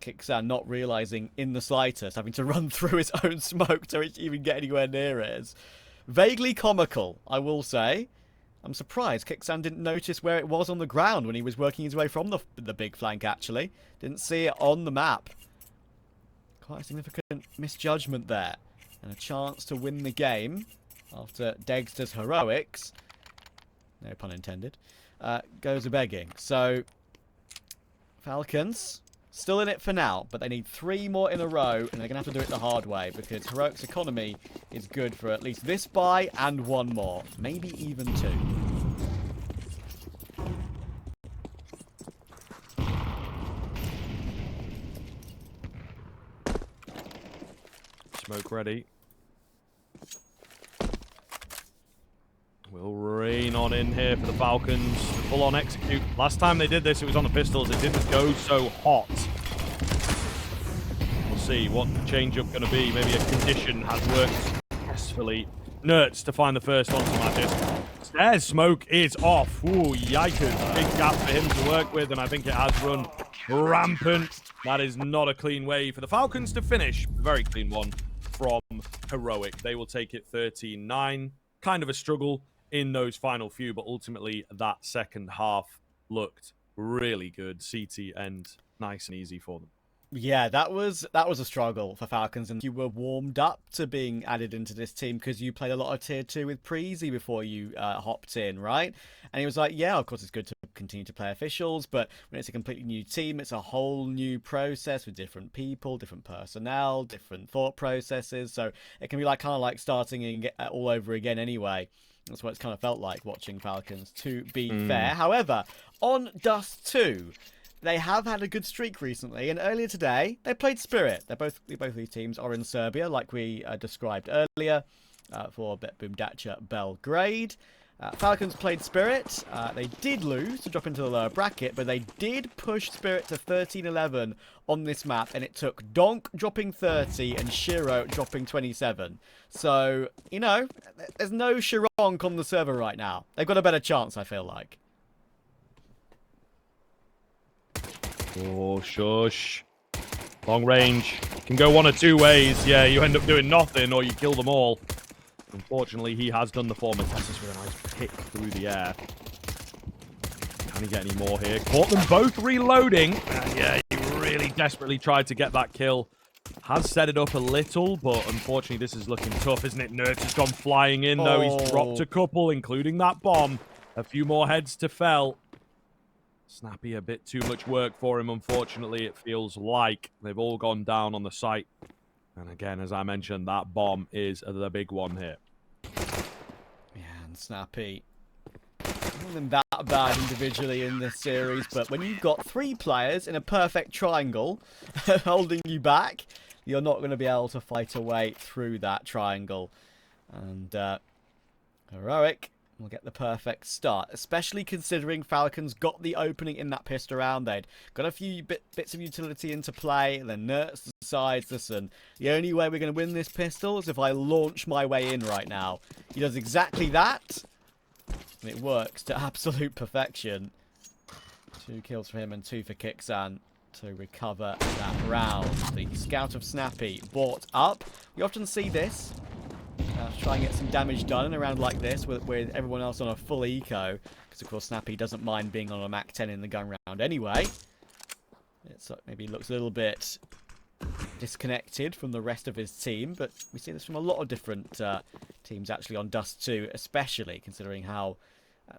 Kixan not realising in the slightest, having to run through his own smoke to even get anywhere near it. Is vaguely comical, I will say. I'm surprised Kixan didn't notice where it was on the ground when he was working his way from the big flank, actually. Didn't see it on the map. Quite a significant misjudgment there. And a chance to win the game after Dexter's heroics, no pun intended, goes a-begging. So Falcons, still in it for now, but they need 3 more in a row, and they're going to have to do it the hard way, because Heroic's economy is good for at least this buy and 1 more. Maybe even 2. Smoke ready. Will rain on in here for the Falcons. Full on execute. Last time they did this, it was on the pistols. It didn't go so hot. We'll see what the change-up going to be. Maybe a condition has worked successfully. Nerds to find the first one to Magisk. Stairs smoke is off. Ooh, yikers. Big gap for him to work with, and I think it has run rampant. That is not a clean way for the Falcons to finish. A very clean one from Heroic. They will take it 13-9. Kind of a struggle in those final few, but ultimately that second half looked really good CT end. Nice and easy for them. Yeah, that was a struggle for Falcons, and you were warmed up to being added into this team because you played a lot of tier 2 with Preezy before you hopped in, right? And he was like, yeah, of course it's good to continue to play officials, but when it's a completely new team, it's a whole new process with different people, different personnel, different thought processes, so it can be like kind of like starting all over again anyway. That's what it's kind of felt like watching Falcons, to be fair. However, on Dust2, they have had a good streak recently, and earlier today they played Spirit. Both these teams are in Serbia, like we described earlier, for Bumdacha Belgrade. Falcons played Spirit. They did lose to drop into the lower bracket, but they did push Spirit to 13-11 on this map, and it took Donk dropping 30 and Shiro dropping 27. So, you know, there's no Shironk on the server right now. They've got a better chance, I feel like. Oh, shush. Long range. Can go one or two ways. Yeah, you end up doing nothing or you kill them all. Unfortunately, he has done the former. Tessus with a nice pick through the air. Can he get any more here? Caught them both reloading. And yeah, he really desperately tried to get that kill. Has set it up a little, but unfortunately, this is looking tough, isn't it? Nerds has gone flying in, though. He's dropped a couple, including that bomb. A few more heads to fell. Snappy, a bit too much work for him, unfortunately. It feels like they've all gone down on the site. And again, as I mentioned, that bomb is the big one here. Yeah, and Snappy. Not been that bad individually in this series, but when you've got 3 players in a perfect triangle holding you back, you're not going to be able to fight a way through that triangle. And Heroic will get the perfect start, especially considering Falcons got the opening in that pistol round. They'd got a few bits of utility into play, and then Nertz decides, listen, the only way we're going to win this pistol is if I launch my way in right now. He does exactly that, and it works to absolute perfection. 2 kills for him and 2 for Kixan to recover that round. The Scout of Snappy bought up. We often see this. Try and get some damage done in a round like this with everyone else on a full eco. Because, of course, Snappy doesn't mind being on a Mach 10 in the gun round anyway. It's maybe looks a little bit disconnected from the rest of his team. But we see this from a lot of different teams, actually, on Dust2, especially considering how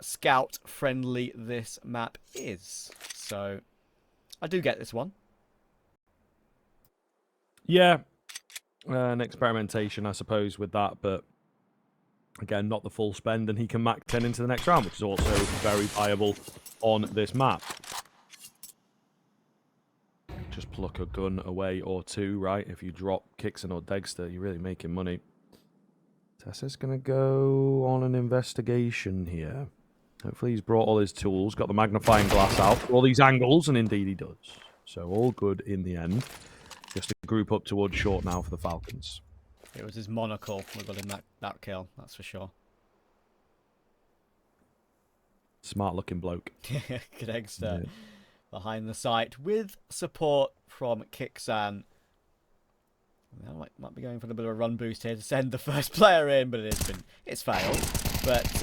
scout-friendly this map is. So, I do get this one. Yeah. An experimentation, I suppose, with that, but again, not the full spend, and he can Mach 10 into the next round, which is also very viable on this map. Just pluck a gun away or 2, right? If you drop Kixan or Degster, you're really making money. Tessa's going to go on an investigation here. Hopefully he's brought all his tools, got the magnifying glass out for all these angles, and indeed he does. So all good in the end. Just a group up towards short now for the Falcons. It was his monocle that got him that kill, that's for sure. Smart looking bloke. Degster behind the site with support from Kixan. Might be going for a bit of a run boost here to send the first player in, but it's failed. But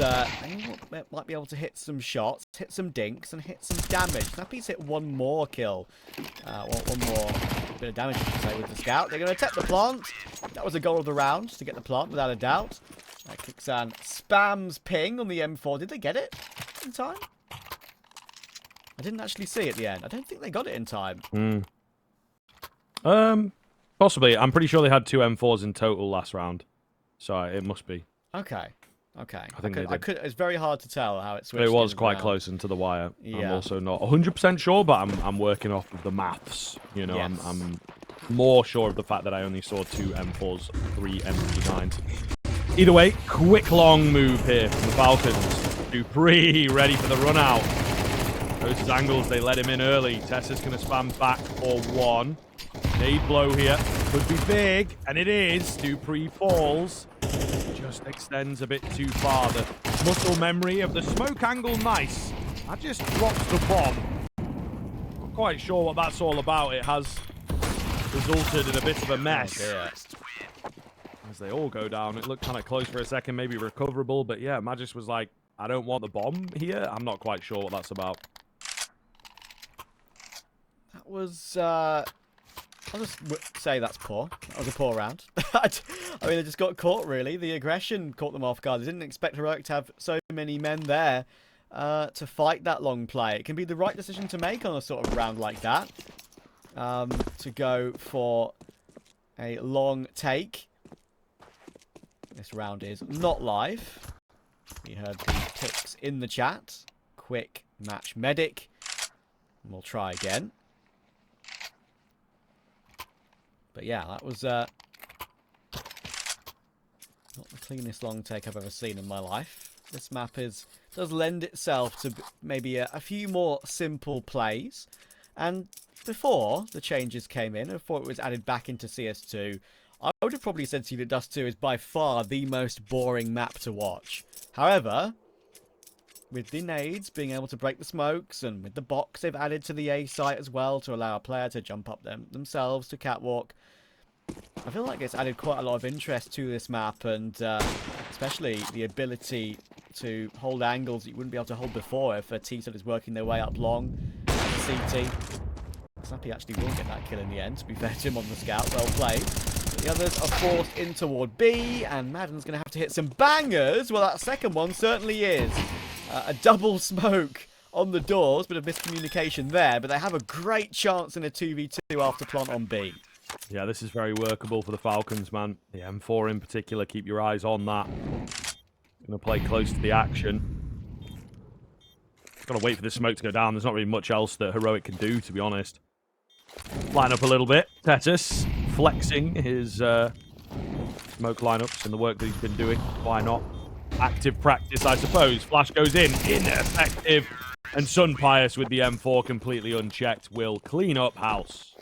might be able to hit some shots, hit some dinks, and hit some damage. Snappy's hit one more kill. One more bit of damage, I should say, with the scout. They're going to attack the plant. That was a goal of the round, to get the plant, without a doubt. Kixan spams ping on the M4. Did they get it in time? I didn't actually see it at the end. I don't think they got it in time. Possibly. I'm pretty sure they had 2 M4s in total last round. So it must be. Okay. Okay. I think it's very hard to tell how it switched. But it was quite close into the wire. Yeah. I'm also not 100% sure, but I'm working off of the maths. You know, Yes. I'm more sure of the fact that I only saw 2 M4s, 3 MP9s. Either way, quick long move here from the Falcons. Dupree ready for the run out. Those angles, they let him in early. Tessa's going to spam back for 1. Nade blow here. Could be big, and it is. Dupree falls. Just extends a bit too far. The muscle memory of the smoke angle, nice. That just drops the bomb. Not quite sure what that's all about. It has resulted in a bit of a mess. As they all go down. It looked kind of close for a second, maybe recoverable, but yeah, Magis was like, I don't want the bomb here. I'm not quite sure what that's about. that was... I'll just say that's poor. That was a poor round. I mean, they just got caught, really. The aggression caught them off guard. They didn't expect Heroic to have so many men there to fight that long play. It can be the right decision to make on a sort of round like that. To go for a long take. This round is not live. We heard the picks in the chat. Quick match medic. And we'll try again. But yeah, that was not the cleanest long take I've ever seen in my life. This map does lend itself to maybe a few more simple plays. And before the changes came in, before it was added back into CS2, I would have probably said to you that Dust 2 is by far the most boring map to watch. However, with the nades being able to break the smokes, and with the box they've added to the A site as well to allow a player to jump up themselves to catwalk, I feel like it's added quite a lot of interest to this map, and especially the ability to hold angles that you wouldn't be able to hold before if a T-Side is working their way up long at the CT. Snappy actually will get that kill in the end, to be fair to him on the scout. Well played. But the others are forced in toward B, and Madden's going to have to hit some bangers. Well, that second one certainly is. A double smoke on the doors, bit of miscommunication there, but they have a great chance in a 2v2 after plant on B. Yeah, this is very workable for the Falcons, man. The M4 in particular, keep your eyes on that. Gonna play close to the action. Gotta wait for this smoke to go down. There's not really much else that Heroic can do, to be honest. Line up a little bit. Tetis flexing his smoke lineups and the work that he's been doing. Why not? Active practice, I suppose. Flash goes in. Ineffective. And Sunpius with the M4 completely unchecked will clean up house.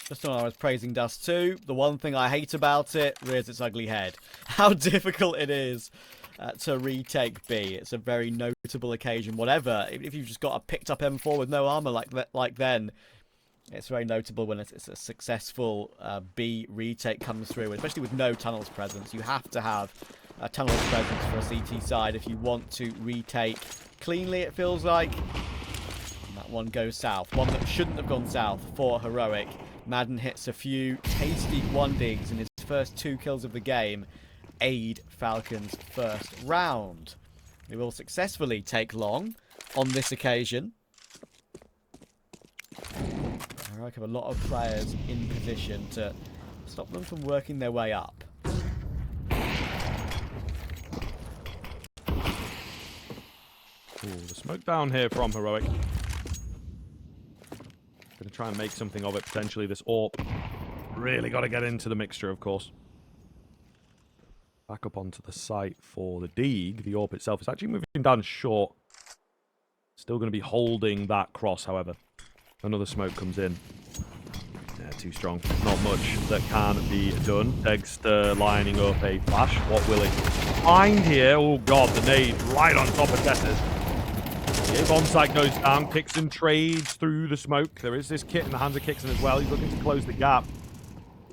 Just when I was praising Dust 2, the one thing I hate about it rears its ugly head. How difficult it is to retake B. It's a very notable occasion. Whatever, if you've just got a picked up M4 with no armor like then, it's very notable when it's a successful B retake comes through, especially with no tunnels presence. You have to have a tunnels presence for a CT side if you want to retake cleanly, it feels like. And that one goes south. One that shouldn't have gone south for Heroic. Madden hits a few tasty 1-digs in his first 2 kills of the game. Aid Falcons' first round. They will successfully take long on this occasion. Heroic have a lot of players in position to stop them from working their way up. Ooh, the smoke down here from Heroic. Gonna try and make something of it, potentially, this AWP. Really got to get into the mixture, of course. Back up onto the site for the dig. The AWP itself is actually moving down short. Still going to be holding that cross, however. Another smoke comes in. Yeah, too strong. Not much that can be done. Dexter lining up a flash. What will it find here? Oh, God, the nade right on top of Tetis. If onside goes down, Kixon trades through the smoke. There is this kit in the hands of Kixon as well. He's looking to close the gap.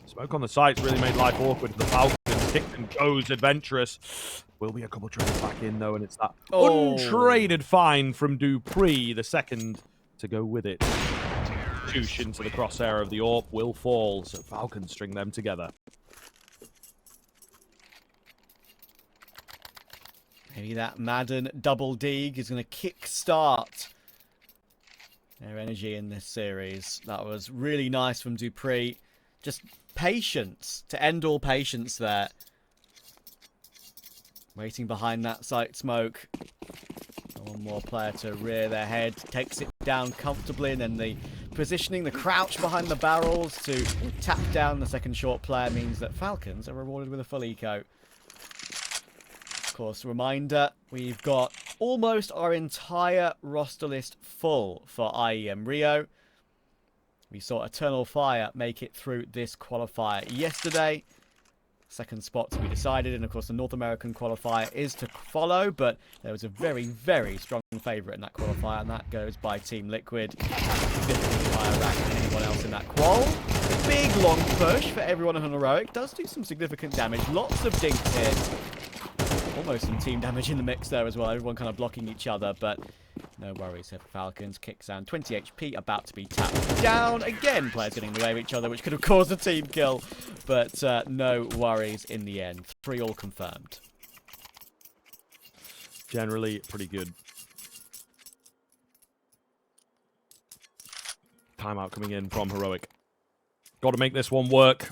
Smoke on the site's really made life awkward for the Falcons. Kixon goes adventurous. Will be a couple trades back in, though, and it's that untraded find from Dupree, the second to go with it. Shoosh into the crosshair of the AWP will fall, so Falcons string them together. Maybe that Madden double dig is going to kick-start their energy in this series. That was really nice from Dupree. Just patience, to end all patience there. Waiting behind that site smoke. One more player to rear their head, takes it down comfortably, and then the positioning, the crouch behind the barrels to tap down the second short player means that Falcons are rewarded with a full eco. Of course, reminder, we've got almost our entire roster list full for IEM Rio. We saw Eternal Fire make it through this qualifier yesterday. Second spot to be decided, and of course the North American qualifier is to follow, but there was a very, very strong favourite in that qualifier, and that goes by Team Liquid. Significantly higher rank than anyone else in that qual. A big long push for everyone on Heroic. Does do some significant damage. Lots of dinks here. Almost some team damage in the mix there as well. Everyone kind of blocking each other, but no worries here for Falcons. Kicks down 20 HP, about to be tapped down. Again, players getting in the way of each other, which could have caused a team kill. But no worries in the end. 3 all confirmed. Generally, pretty good. Timeout coming in from Heroic. Got to make this one work.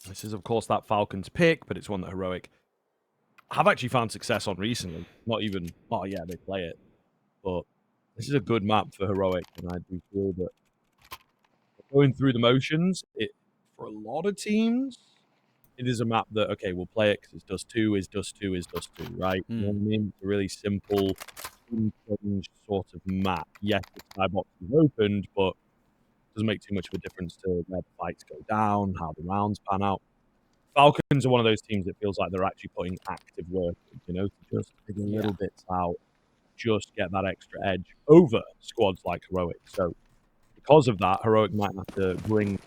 This is, of course, that Falcons pick, but it's one that Heroic have actually found success on recently. Not even, oh yeah, they play it. But this is a good map for Heroic, and I do feel that going through the motions, for a lot of teams, it is a map that, okay, we'll play it because it's Dust2 is Dust2 is Dust2, right? You know what I mean? It's a really simple, unchanged sort of map. Yes, the skybox is opened, but it doesn't make too much of a difference to where the fights go down, how the rounds pan out. Falcons are one of those teams that feels like they're actually putting active work in, you know, to just figure little bits out, just get that extra edge over squads like Heroic. So because of that, Heroic might have to bring...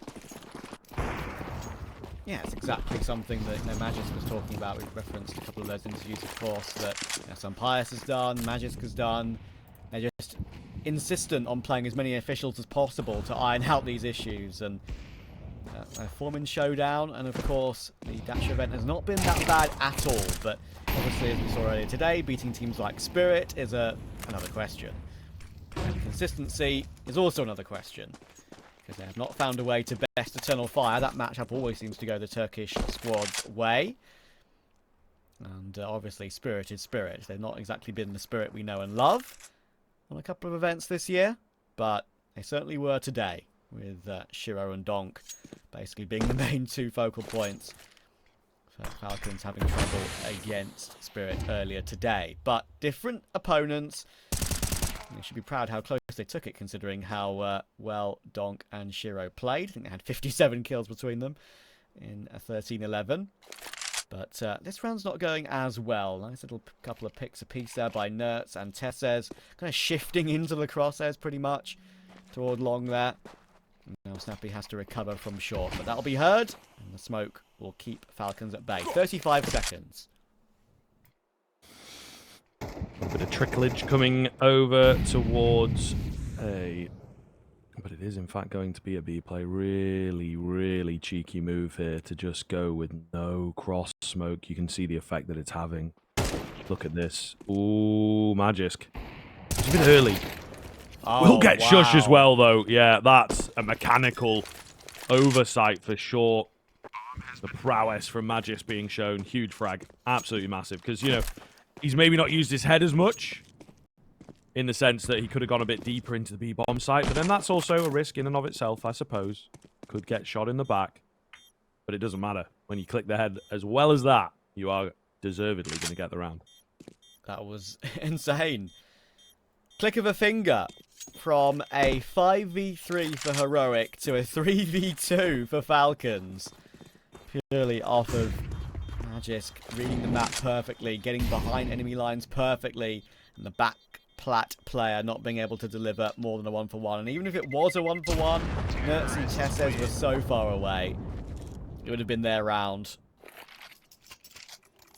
Yeah, it's exactly something that Magisk was talking about. We've referenced a couple of those interviews, of course, that some Pius has done, Magisk has done. They're just insistent on playing as many officials as possible to iron out these issues. And a Foreman showdown, and of course, the Dash event has not been that bad at all. But obviously, as we saw earlier today, beating teams like Spirit is another question. And consistency is also another question, because they have not found a way to best Eternal Fire. That matchup always seems to go the Turkish squad's way. And obviously, Spirit is Spirit. They've not exactly been the Spirit we know and love on a couple of events this year, but they certainly were today, with Shiro and Donk basically being the main 2 focal points for Falcons having trouble against Spirit earlier today. But different opponents. They should be proud how close they took it, considering how well Donk and Shiro played. I think they had 57 kills between them in a 13-11. But this round's not going as well. Nice little couple of picks apiece there by Nertz and Tesses. Kind of shifting into the crosshairs pretty much toward long there. And now Snappy has to recover from short. But that'll be heard. And the smoke will keep Falcons at bay. 35 seconds. A bit of tricklage coming over towards A. But it is, in fact, going to be a B play. Really, really cheeky move here to just go with no cross smoke. You can see the effect that it's having. Look at this. Ooh, Magisk. It's a bit early. Oh, We'll get wow. Shush as well, though. Yeah, that's a mechanical oversight for sure. The prowess from Magisk being shown. Huge frag. Absolutely massive. Because, you know, he's maybe not used his head as much, in the sense that he could have gone a bit deeper into the B-bomb site. But then that's also a risk in and of itself, I suppose. Could get shot in the back. But it doesn't matter. When you click the head as well as that, you are deservedly going to get the round. That was insane. Click of a finger from a 5v3 for Heroic to a 3v2 for Falcons. Purely off of Magisk reading the map perfectly, getting behind enemy lines perfectly, and the back plat player not being able to deliver more than a 1-for-1. And even if it was a 1-for-1, Nertz and Tesses were so far away, it would have been their round.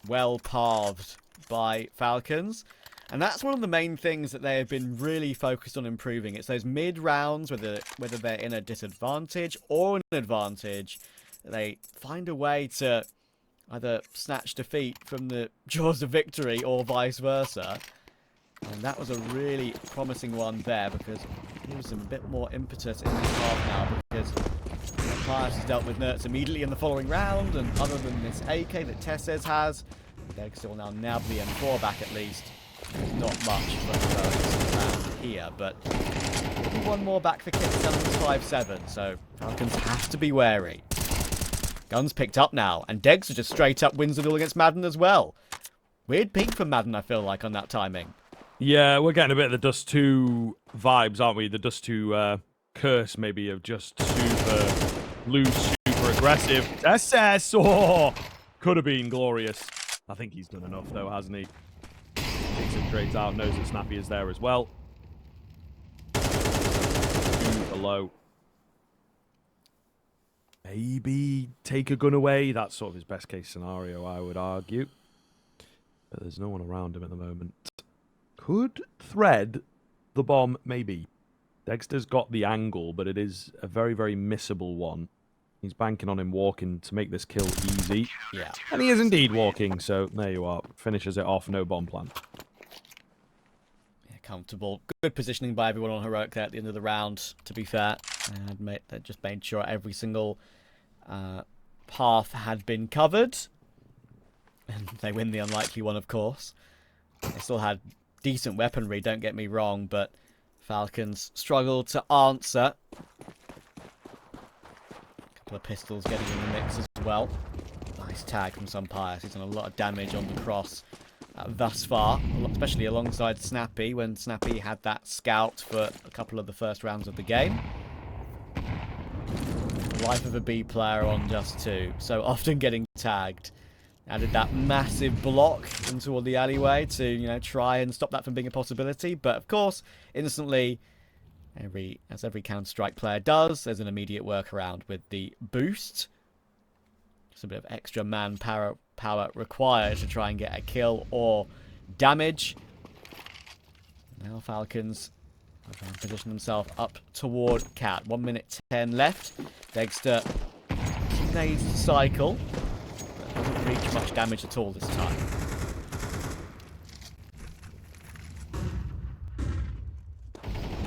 Well carved by Falcons. And that's one of the main things that they have been really focused on improving. It's those mid-rounds, whether they're in a disadvantage or an advantage, they find a way to either snatch defeat from the jaws of victory or vice versa. And that was a really promising one there, because there was some bit more impetus in this half now, because Pius has dealt with Nertz immediately in the following round, and other than this AK that Tesses has, they're still now nab the M4 back at least. There's not much for around here, but one more back for Kit. 5-7, so Falcons have to be wary. Guns picked up now, and Degs just straight up wins the duel against Madden as well. Weird peak from Madden, I feel like, on that timing. Yeah, we're getting a bit of the Dust2 vibes, aren't we? The Dust2 curse, maybe, of just super loose, super aggressive. SS! Oh! Could have been glorious. I think he's done enough, though, hasn't he? Takes it straight out, knows that Snappy is there as well. Super low. Maybe take a gun away. That's sort of his best case scenario, I would argue. But there's no one around him at the moment. Could thread the bomb? Maybe. Dexter's got the angle, but it is a very, very missable one. He's banking on him walking to make this kill easy. Yeah. And he is indeed walking, so there you are. Finishes it off, no bomb plan. Yeah, comfortable. Good positioning by everyone on Heroic there at the end of the round, to be fair. They just made sure every single path had been covered. And they win the unlikely one, of course. They still had decent weaponry, don't get me wrong, but Falcons struggled to answer. Couple of pistols getting in the mix as well. Nice tag from Sumpire. He's done a lot of damage on the cross thus far, especially alongside Snappy, when Snappy had that scout for a couple of the first rounds of the game. Life of a B player on Dust2, so often getting tagged. Added that massive block into all the alleyway to, you know, try and stop that from being a possibility. But of course, instantly, as every Counter-Strike player does, there's an immediate workaround with the boost. Just a bit of extra manpower required to try and get a kill or damage. Now Falcons position themselves up toward Cat. 1 minute 10 left. Dexter grenades the cycle. But doesn't reach much damage at all this time.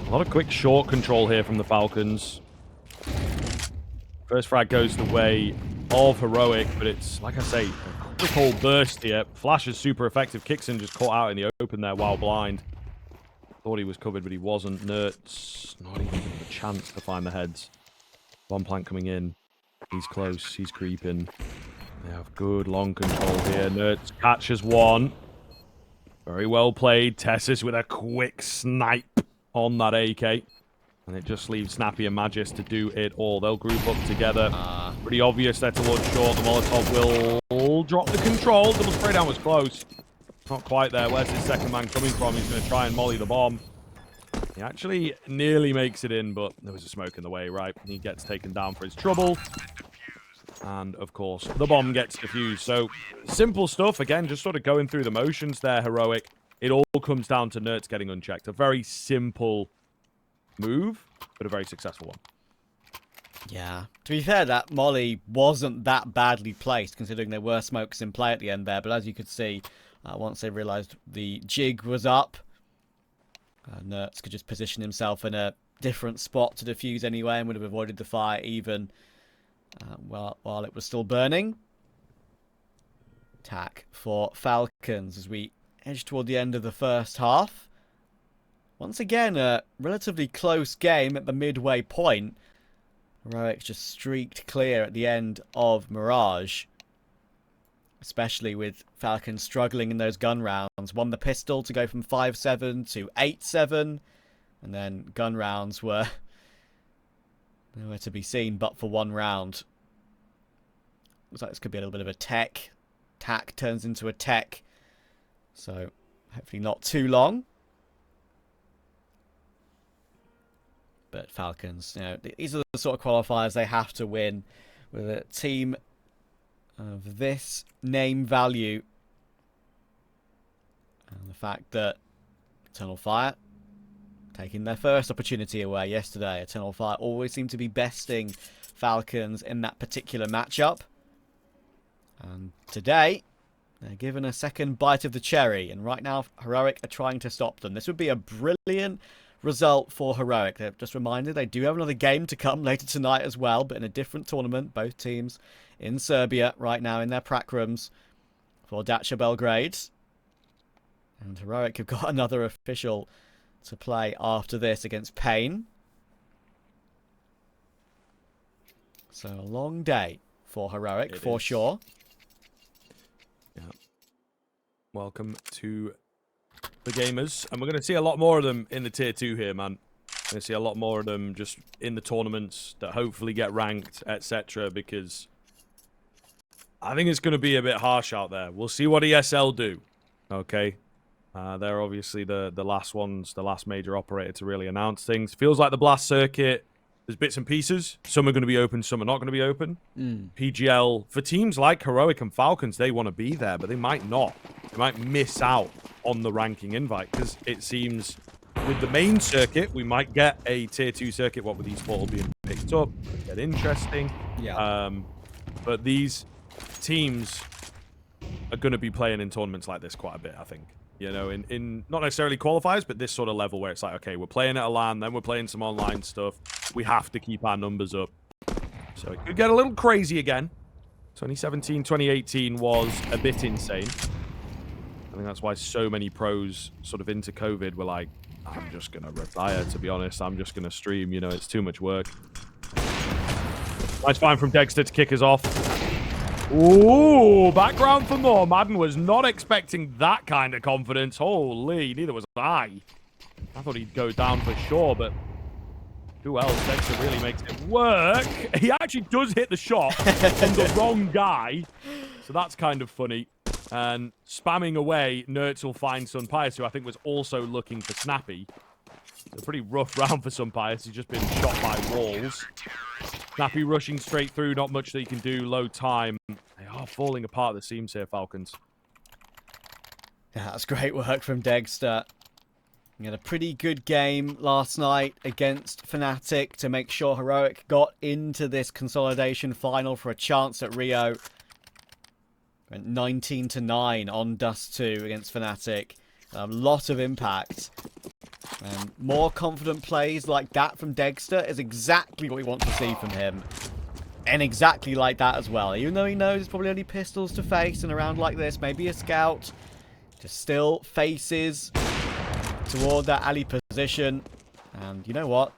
A lot of quick short control here from the Falcons. First frag goes the way of Heroic, but it's, like I say, a quick whole burst here. Flash is super effective. Kixon just caught out in the open there while blind. Thought he was covered, but he wasn't. Nert's not even given a chance to find the heads. Bomb plant coming in. He's close. He's creeping. They have good long control here. Nert's catches one. Very well played. Tessis with a quick snipe on that AK. And it just leaves Snappy and Magis to do it all. They'll group up together. Pretty obvious there towards short. The Molotov will drop the control. Double spray down was close. Not quite there. Where's his second man coming from? He's going to try and molly the bomb. He actually nearly makes it in, but there was a smoke in the way, right? He gets taken down for his trouble. And, of course, the bomb gets defused. So, simple stuff. Again, just sort of going through the motions there, Heroic. It all comes down to Nerds getting unchecked. A very simple move, but a very successful one. Yeah. To be fair, that molly wasn't that badly placed, considering there were smokes in play at the end there. But as you could see, once they realised the jig was up, Nertz could just position himself in a different spot to defuse anyway and would have avoided the fire even while it was still burning. Attack for Falcons as we edge toward the end of the first half. Once again, a relatively close game at the midway point. Heroic just streaked clear at the end of Mirage. Especially with Falcons struggling in those gun rounds. Won the pistol to go from 5-7 to 8-7. And then gun rounds were nowhere to be seen but for one round. Looks like this could be a little bit of a tech. Tac turns into a tech. So, hopefully not too long. But Falcons, you know, these are the sort of qualifiers they have to win with a team of this name value. And the fact that Eternal Fire taking their first opportunity away yesterday. Eternal Fire always seem to be besting Falcons in that particular matchup. And today, they're given a second bite of the cherry. And right now, Heroic are trying to stop them. This would be a brilliant result for Heroic. They're just reminded they do have another game to come later tonight as well, but in a different tournament. Both teams in Serbia right now in their prac rooms for Dacia Belgrade. And Heroic have got another official to play after this against Pain. So a long day for Heroic, for sure. Yeah. Welcome to the gamers. And we're going to see a lot more of them in the tier 2 here, man. We're going to see a lot more of them just in the tournaments that hopefully get ranked, etc. Because I think it's going to be a bit harsh out there. We'll see what ESL do. Okay. They're obviously the last ones, the last major operator to really announce things. Feels like the Blast circuit, there's bits and pieces. Some are going to be open, some are not going to be open. PGL, for teams like Heroic and Falcons, they want to be there, but they might not. They might miss out on the ranking invite because it seems with the main circuit, we might get a tier 2 circuit, what with these four being picked up. Get interesting. Yeah. But these teams are going to be playing in tournaments like this quite a bit, I think. You know, in not necessarily qualifiers, but this sort of level where it's like, okay, we're playing at a LAN, then we're playing some online stuff. We have to keep our numbers up. So it could get a little crazy again. 2017, 2018 was a bit insane. I think that's why so many pros sort of into COVID were like, I'm just going to retire, to be honest. I'm just going to stream. You know, it's too much work. Nice find from Dexter to kick us off. Ooh, background for more. Madden was not expecting that kind of confidence. Holy, neither was I. I thought he'd go down for sure, but who else? Dexter really makes it work. He actually does hit the shot on the wrong guy, so that's kind of funny. And spamming away, Nertz will find Sunpius, who I think was also looking for Snappy. It's a pretty rough round for Sunpius. He's just been shot by walls. Snappy rushing straight through, not much that he can do, low time. They are falling apart, the seams here, Falcons. Yeah, that's great work from Dexter. He had a pretty good game last night against Fnatic to make sure Heroic got into this consolidation final for a chance at Rio. Went 19-9 on Dust2 against Fnatic. A lot of impact. More confident plays like that from Dexter is exactly what we want to see from him. And exactly like that as well. Even though he knows it's probably only pistols to face in a round like this, maybe a scout. Just still faces toward that alley position. And you know what?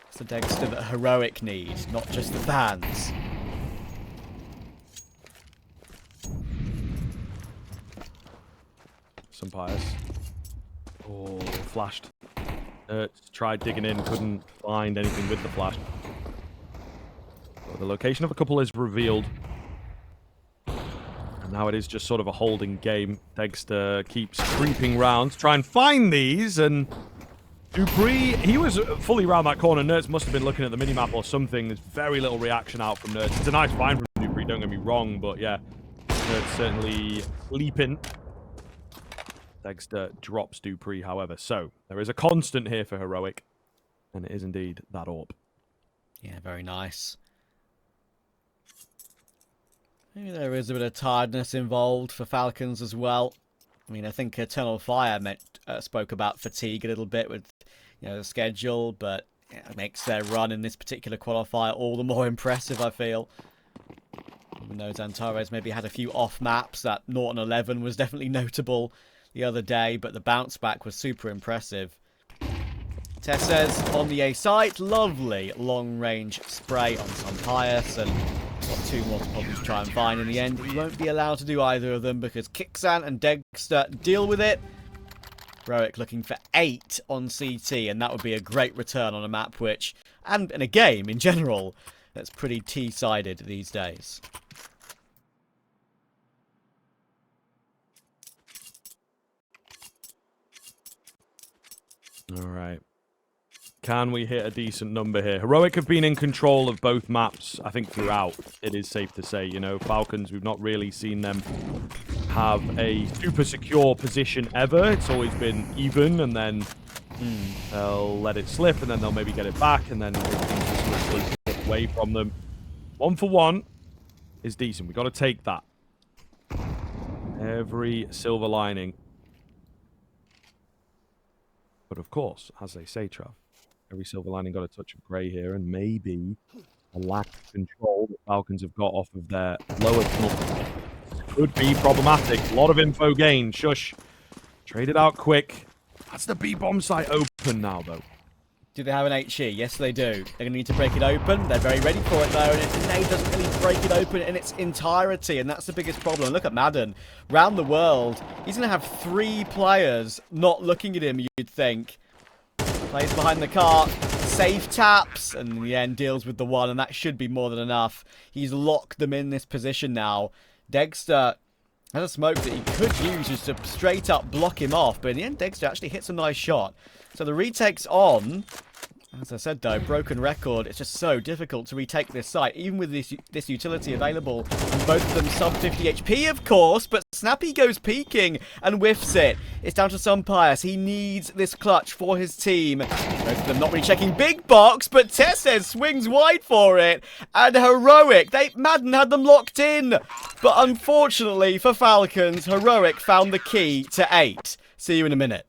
It's the Dexter that Heroic needs, not just the fans. Sunpius. Oh, flashed. Tried digging in, couldn't find anything with the flash. So the location of a couple is revealed. And now it is just sort of a holding game. Dexter keeps creeping round to try and find these, and Dupree, he was fully around that corner. Nerds must have been looking at the minimap or something. There's very little reaction out from Nerds. It's a nice find from Dupree, don't get me wrong, but yeah, Nerds certainly leaping. Dexter drops Dupree, however. So, there is a constant here for Heroic. And it is indeed that AWP. Yeah, very nice. Maybe there is a bit of tiredness involved for Falcons as well. I mean, I think Eternal Fire spoke about fatigue a little bit with, you know, the schedule, but it makes their run in this particular qualifier all the more impressive, I feel. Even though Zantares maybe had a few off maps, that Norton 11 was definitely notable the other day, but the bounce back was super impressive. Tesses on the A site, lovely long range spray on Sunpius, and got two more to probably try and find in the end. He won't be allowed to do either of them because Kixan and Dexter deal with it. Heroic looking for 8 on CT, and that would be a great return on a map which, and in a game in general, that's pretty T-sided these days. All right. Can we hit a decent number here? Heroic have been in control of both maps, I think, throughout. It is safe to say, you know, Falcons, we've not really seen them have a super secure position ever. It's always been even, and then they'll let it slip, and then they'll maybe get it back, and then everything just slip away from them. 1 for 1 is decent. We've got to take that. Every silver lining. But of course, as they say, Trav, every silver lining got a touch of grey here, and maybe a lack of control that Falcons have got off of their lower tunnel could be problematic. A lot of info gained. Shush. Traded out quick. That's the B-bomb site open now, though. Do they have an HE? Yes, they do. They're going to need to break it open. They're very ready for it, though, and if Nade doesn't really break it open in its entirety, and that's the biggest problem. Look at Madden. Round the world, he's going to have 3 players not looking at him, you'd think. Plays behind the car, safe taps, and in the end deals with the 1, and that should be more than enough. He's locked them in this position now. Dexter has a smoke that he could use just to straight up block him off, but in the end Dexter actually hits a nice shot. So the retake's on. As I said though, broken record, it's just so difficult to retake this site, even with this utility available. And both of them sub 50 HP, of course, but Snappy goes peeking and whiffs it. It's down to Sunpius. He needs this clutch for his team. Both of them not really checking big box, but Tesses swings wide for it. And Heroic, Madden had them locked in. But unfortunately for Falcons, Heroic found the key to 8. See you in a minute.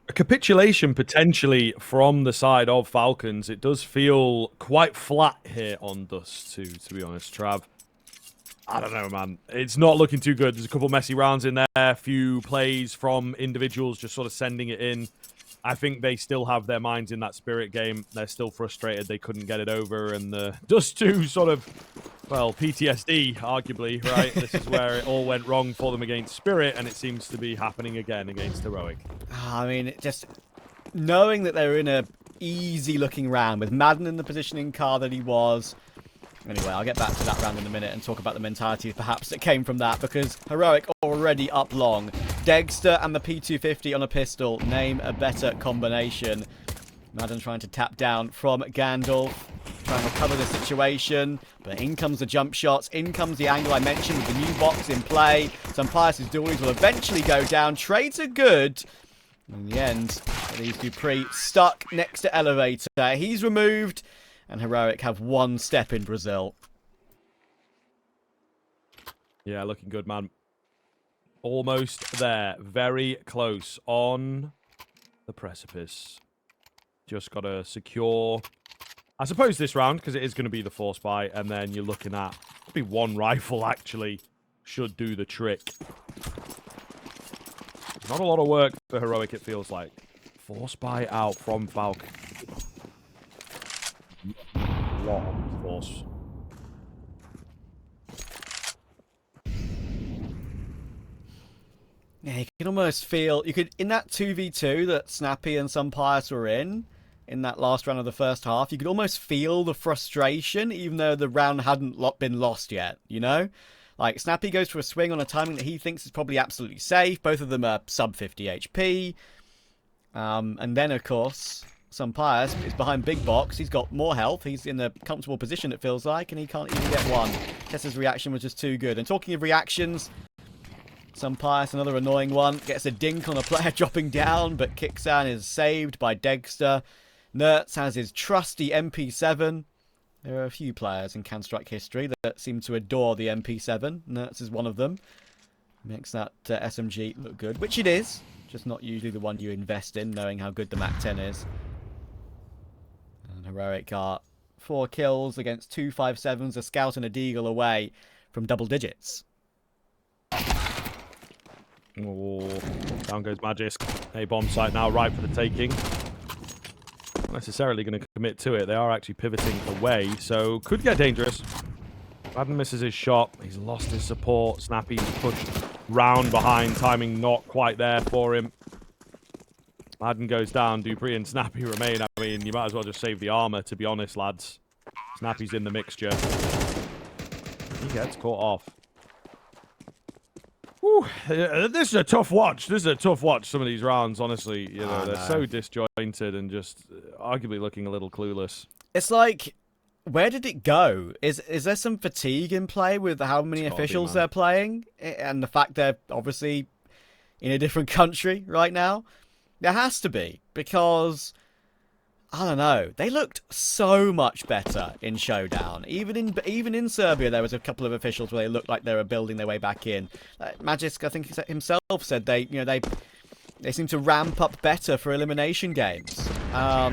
A capitulation potentially from the side of Falcons. It does feel quite flat here on Dust2, to be honest, Trav. I don't know, man. It's not looking too good. There's a couple messy rounds in there, a few plays from individuals just sort of sending it in. I think they still have their minds in that Spirit game. They're still frustrated they couldn't get it over, and the Dust2 sort of, well, PTSD, arguably, right? This is where it all went wrong for them against Spirit, and it seems to be happening again against Heroic. I mean, just knowing that they were in a easy-looking round with Madden in the positioning car that he was. Anyway, I'll get back to that round in a minute and talk about the mentality perhaps that came from that, because Heroic already up long. Degster and the P250 on a pistol. Name a better combination. Madden trying to tap down from Gandalf. Trying to recover the situation. But in comes the jump shots. In comes the angle I mentioned with the new box in play. Sunpius' dualies will eventually go down. Trades are good. In the end, it leaves Dupree stuck next to Elevator. He's removed. And Heroic have one step in Brazil. Yeah, looking good, man. Almost there. Very close on the precipice. Just got to secure, I suppose, this round, because it is going to be the force buy. And then you're looking at, could be one rifle, actually. should do the trick. Not a lot of work for Heroic, it feels like. Force buy out from Falcon. Lot of force. Yeah, you can almost feel in that 2v2 that Snappy and some Pius were in that last round of the first half, you could almost feel the frustration, even though the round hadn't been lost yet, you know? Like, Snappy goes for a swing on a timing that he thinks is probably absolutely safe. Both of them are sub 50 HP. And then, of course, some Pius is behind Big Box. He's got more health. He's in a comfortable position, it feels like, and he can't even get one. Tessa's reaction was just too good. And talking of reactions, some Pius, another annoying one, gets a dink on a player dropping down, but Kixan is saved by Degster. Nertz has his trusty MP7. There are a few players in Counter-Strike history that seem to adore the MP7. Nertz is one of them. Makes that SMG look good, which it is. Just not usually the one you invest in, knowing how good the MAC-10 is. And Heroic got 4 kills against 2 5.7s, a Scout and a Deagle away from double digits. Oh, down goes Magisk. A bomb site now ripe for the taking. Not necessarily going to commit to it. They are actually pivoting away, so could get dangerous. Madden misses his shot. He's lost his support. Snappy pushed round behind. Timing not quite there for him. Madden goes down. Dupree and Snappy remain. I mean, you might as well just save the armor, to be honest, lads. Snappy's in the mixture. He gets caught off. Whew. This is a tough watch. This is a tough watch, some of these rounds, honestly. You know, they're so disjointed and just arguably looking a little clueless. It's like, where did it go? Is there some fatigue in play with how many officials they're playing? And the fact they're obviously in a different country right now? There has to be, because I don't know, they looked so much better in Showdown. Even in Serbia, there was a couple of officials where they looked like they were building their way back in. Magisk, I think himself said they seem to ramp up better for elimination games. I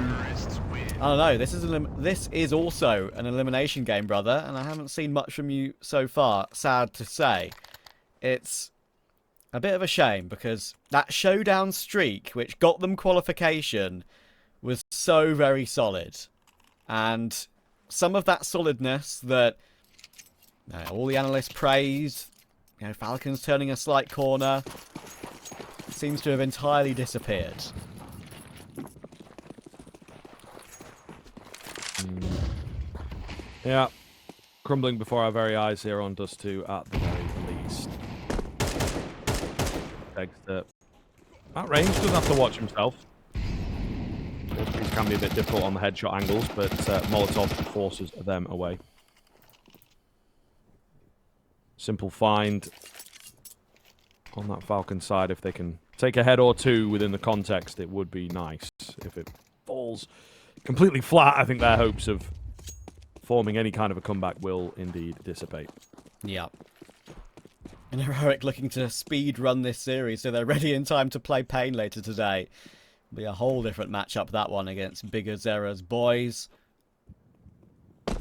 don't know. This is also an elimination game, brother, and I haven't seen much from you so far. Sad to say, it's a bit of a shame because that Showdown streak, which got them qualification, was so very solid, and some of that solidness that all the analysts praised, Falcons turning a slight corner, seems to have entirely disappeared. Yeah, crumbling before our very eyes here on Dust2 at the very least. At range doesn't have to watch himself. These can be a bit difficult on the headshot angles, but Molotov forces them away. Simple find on that Falcon side. If they can take a head or two within the context, it would be nice. If it falls completely flat, I think their hopes of forming any kind of a comeback will indeed dissipate. Yeah. And Heroic looking to speed run this series so they're ready in time to play Pain later today. Be a whole different matchup, that one, against Bigger Zera's boys. Need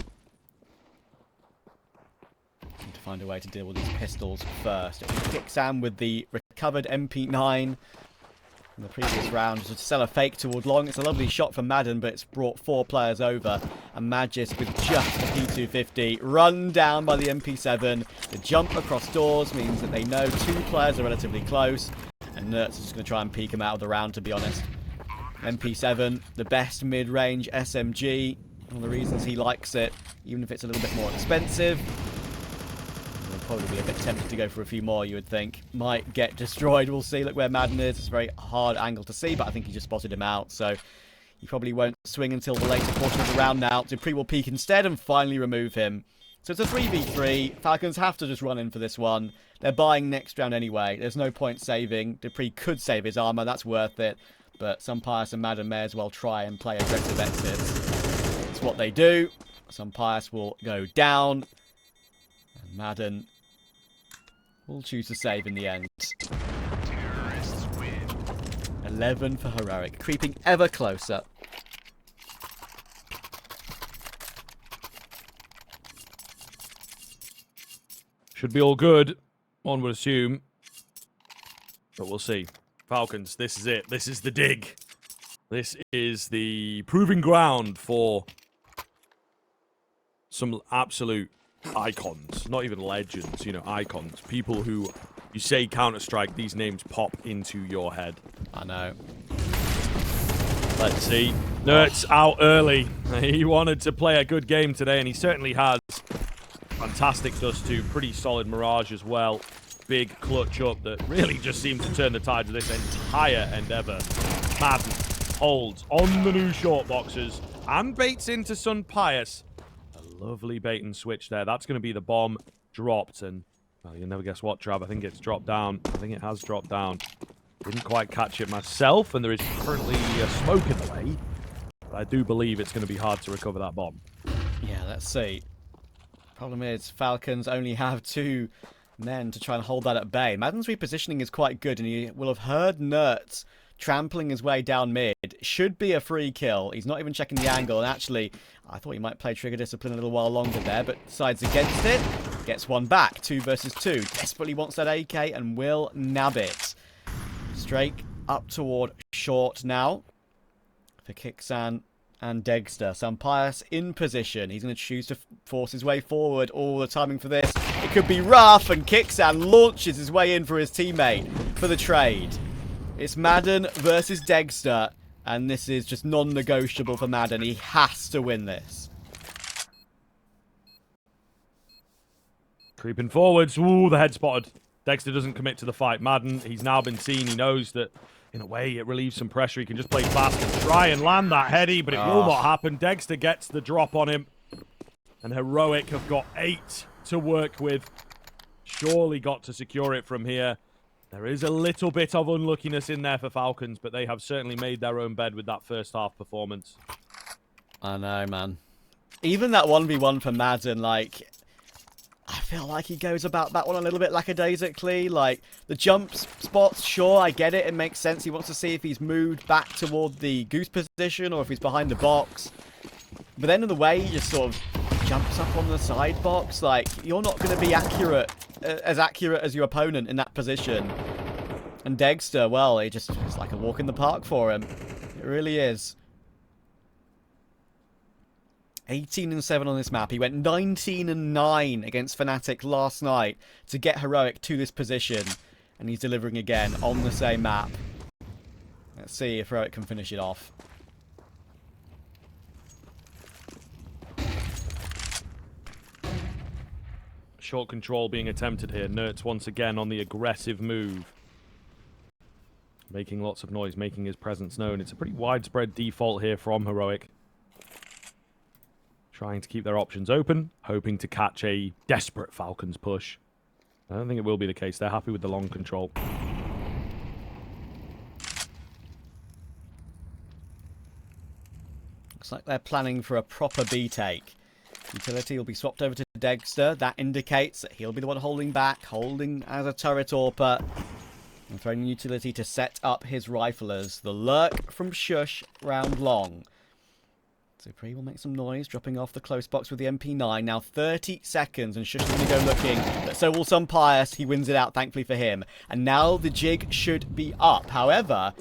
to find a way to deal with these pistols first. Kixan with the recovered MP9 in the previous round to sell a fake toward long. It's a lovely shot from Madden, but it's brought 4 players over. And Magisk with just a P250 run down by the MP7. The jump across doors means that they know 2 players are relatively close. And Nertz is just going to try and peek him out of the round, to be honest. MP7, the best mid-range SMG. One of the reasons he likes it, even if it's a little bit more expensive. He'll probably be a bit tempted to go for a few more, you would think. Might get destroyed, we'll see. Look where Madden is. It's a very hard angle to see, but I think he just spotted him out. So he probably won't swing until the later portion of the round now. Dupree will peek instead and finally remove him. So it's a 3v3. Falcons have to just run in for this one. They're buying next round anyway. There's no point saving. Dupree could save his armor. That's worth it. But some Pius and Madden may as well try and play aggressive exits. It's what they do. Some Pius will go down. And Madden will choose to save in the end. 11 for Heroic. Creeping ever closer. Should be all good. One would assume. But we'll see. Falcons, this is it. This is the dig. This is the proving ground for some absolute icons. Not even legends, you know, icons. People who, you say Counter-Strike, these names pop into your head. I know. Let's see. Nert's out early. He wanted to play a good game today, and he certainly has. Fantastic Dust2. Pretty solid Mirage as well. Big clutch up that really just seemed to turn the tide of this entire endeavor. Madden holds on the new short boxes and baits into Sun Pius. A lovely bait and switch there. That's going to be the bomb dropped, and well, you'll never guess what, Trav. I think it's dropped down. I think it has dropped down. Didn't quite catch it myself, and there is currently a smoke in the way. But I do believe it's going to be hard to recover that bomb. Yeah, let's see. Problem is, Falcons only have 2 men to try and hold that at bay. Madden's repositioning is quite good, and he will have heard Nertz trampling his way down mid. Should be a free kill. He's not even checking the angle, and actually, I thought he might play trigger discipline a little while longer there, but decides against it. Gets one back. 2 versus 2. Desperately wants that AK and will nab it. Straight up toward short now for Kixan and Degster. Sampius in position. He's going to choose to force his way forward. All the timing for this. It could be rough, and Kixan launches his way in for his teammate for the trade. It's Madden versus Degster, and this is just non-negotiable for Madden. He has to win this. Creeping forwards. Ooh, the head spotted. Dexter doesn't commit to the fight. Madden, he's now been seen. He knows that, in a way, it relieves some pressure. He can just play fast and try and land that heady, but it will not happen. Dexter gets the drop on him. And Heroic have got 8 to work with. Surely got to secure it from here. There is a little bit of unluckiness in there for Falcons, but they have certainly made their own bed with that first half performance. I know, man. Even that 1v1 for Madden, like, I feel like he goes about that one a little bit lackadaisically. Like, the jump spots, sure, I get it. It makes sense. He wants to see if he's moved back toward the goose position or if he's behind the box. But then in the way, he just sort of jumps up on the side box. Like, you're not going to be accurate as your opponent in that position. And Degster, well, it's like a walk in the park for him. It really is. 18-7 on this map. He went 19-9 against Fnatic last night to get Heroic to this position. And he's delivering again on the same map. Let's see if Heroic can finish it off. Short control being attempted here. Nertz once again on the aggressive move. Making lots of noise, making his presence known. It's a pretty widespread default here from Heroic. Trying to keep their options open, hoping to catch a desperate Falcons push. I don't think it will be the case. They're happy with the long control. Looks like they're planning for a proper B take. Utility will be swapped over to Degster. That indicates that he'll be the one holding back, holding as a turret AWPer. And throwing utility to set up his riflers. The lurk from Shush round long. Supreme will make some noise, dropping off the close box with the MP9. Now 30 seconds, and Shush is going to go looking. But so will Sun Pius. He wins it out, thankfully for him. And now the jig should be up. However,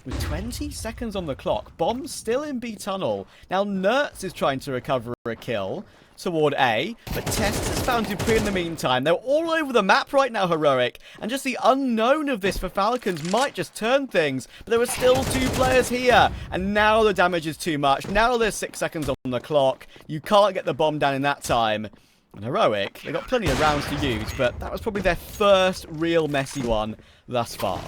with 20 seconds on the clock, Bomb's still in B tunnel. Now Nertz is trying to recover a kill toward A, but Test has found Dupree in the meantime. They're all over the map right now, Heroic, and just the unknown of this for Falcons might just turn things, but there are still 2 players here, and now the damage is too much. Now there's 6 seconds on the clock. You can't get the bomb down in that time. And Heroic, they got plenty of rounds to use, but that was probably their first real messy one thus far.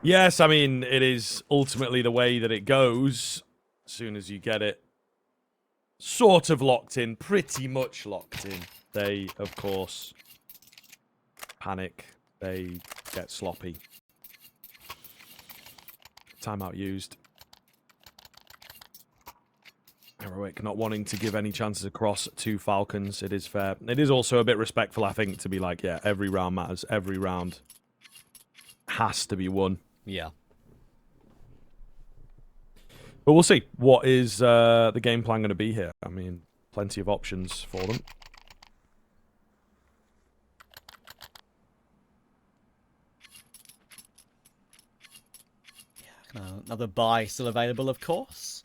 Yes, I mean, it is ultimately the way that it goes. As soon as you get it sort of locked in, pretty much locked in, they, of course, panic. They get sloppy. Timeout used. Heroic not wanting to give any chances across to Falcons. It is fair. It is also a bit respectful, I think, to be like, yeah, every round matters. Every round has to be won. Yeah. But we'll see. What is the game plan going to be here? I mean, plenty of options for them. Another buy still available, of course.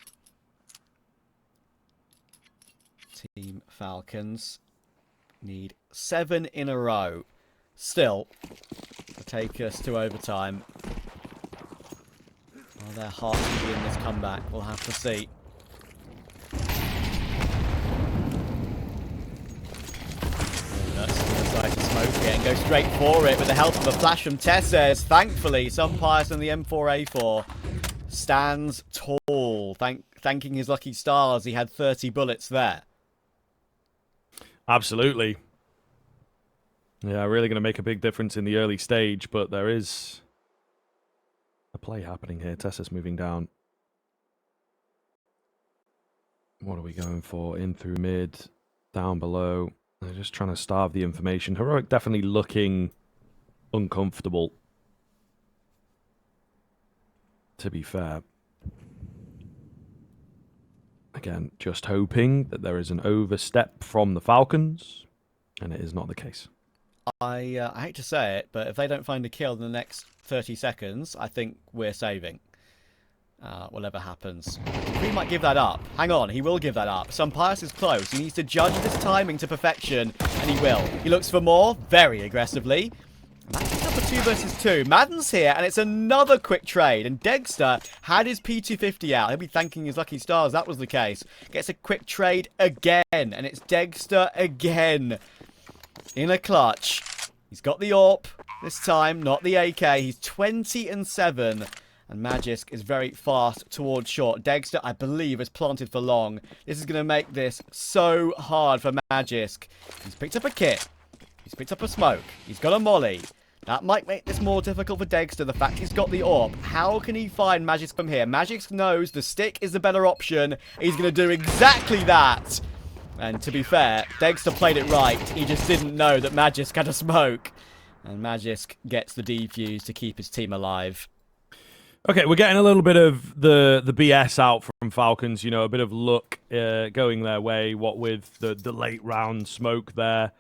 Team Falcons need 7 in a row. Still, to take us to overtime. Are their hearts to be in this comeback? We'll have to see. Decide to smoke it and go straight for it with the help of a flash from Tesses. Thankfully, Sunpius and the M4A4 stands tall. Thanking his lucky stars, he had 30 bullets there. Absolutely. Yeah, really going to make a big difference in the early stage, but there is a play happening here. Tessa's moving down. What are we going for? In through mid, down below. They're just trying to starve the information. Heroic definitely looking uncomfortable, to be fair. Again, just hoping that there is an overstep from the Falcons, and it is not the case. I hate to say it, but if they don't find a kill in the next 30 seconds, I think we're saving. Whatever happens. He might give that up. Hang on, he will give that up. Sunpius is close. He needs to judge this timing to perfection, and he will. He looks for more, very aggressively. That's up for 2 versus 2. Madden's here, and it's another quick trade. And Degster had his P250 out. He'll be thanking his lucky stars that was the case. Gets a quick trade again, and it's Degster again. In a clutch. He's got the AWP this time, not the AK. He's 20 and 7. And Magisk is very fast towards short. Degster, I believe, is planted for long. This is going to make this so hard for Magisk. He's picked up a kit. He's picked up a smoke. He's got a molly. That might make this more difficult for Degster. The fact he's got the AWP. How can he find Magisk from here? Magisk knows the stick is the better option. He's going to do exactly that. And to be fair, Degster played it right. He just didn't know that Magisk had a smoke. And Magisk gets the defuse to keep his team alive. Okay, we're getting a little bit of the BS out from Falcons, you know, a bit of luck going their way, what with the late round smoke there.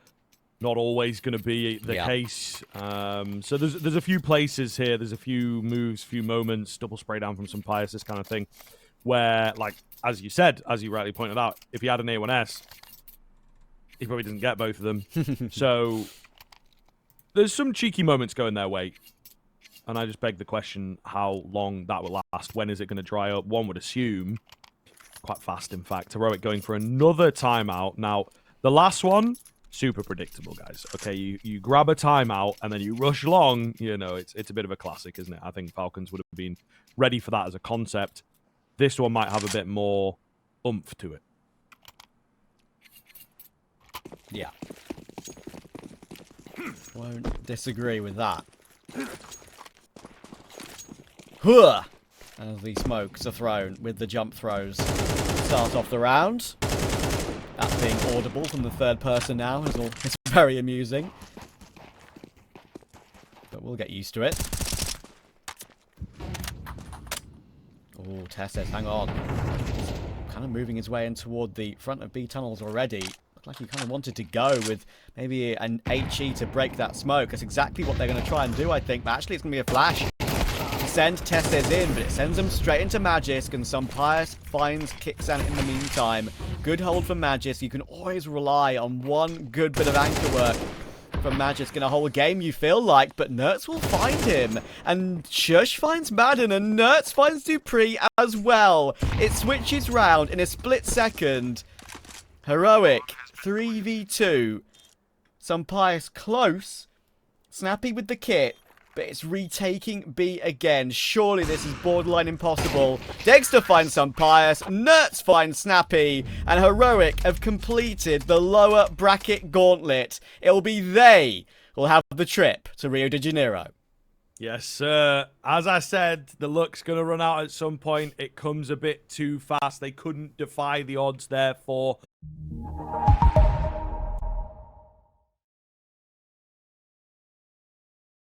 Not always going to be the case. So there's a few places here, there's a few moves, few moments, double spray down from Sunpius, this kind of thing, where, like, as you said, as you rightly pointed out, if he had an A1S, he probably doesn't get both of them. So there's some cheeky moments going their way. And I just beg the question how long that will last. When is it going to dry up? One would assume quite fast, in fact. Heroic going for another timeout. Now, the last one, super predictable, guys. Okay, you grab a timeout and then you rush long. You know, it's a bit of a classic, isn't it? I think Falcons would have been ready for that as a concept. This one might have a bit more oomph to it. Yeah. Won't disagree with that. Huh! As the smokes are thrown with the jump throws. Start off the round. That being audible from the third person now is very amusing. But we'll get used to it. Oh, Tess says, hang on. He's kind of moving his way in toward the front of B tunnels already. Looked like he kind of wanted to go with maybe an HE to break that smoke. That's exactly what they're going to try and do, I think. But actually, it's going to be a flash. Send Tesses in, but it sends them straight into Magisk, and Sunpius finds Kixan in the meantime. Good hold from Magisk. You can always rely on one good bit of anchor work from Magisk in a whole game, you feel like, but Nertz will find him. And Shush finds Madden, and Nertz finds Dupree as well. It switches round in a split second. Heroic, 3v2. Sunpius close. Snappy with the kit. But it's retaking B again. Surely this is borderline impossible. Degster finds Sunpius, Nertz finds Snappy, and Heroic have completed the lower bracket gauntlet. It will be they who will have the trip to Rio de Janeiro. Yes, sir. As I said, the luck's going to run out at some point. It comes a bit too fast. They couldn't defy the odds there for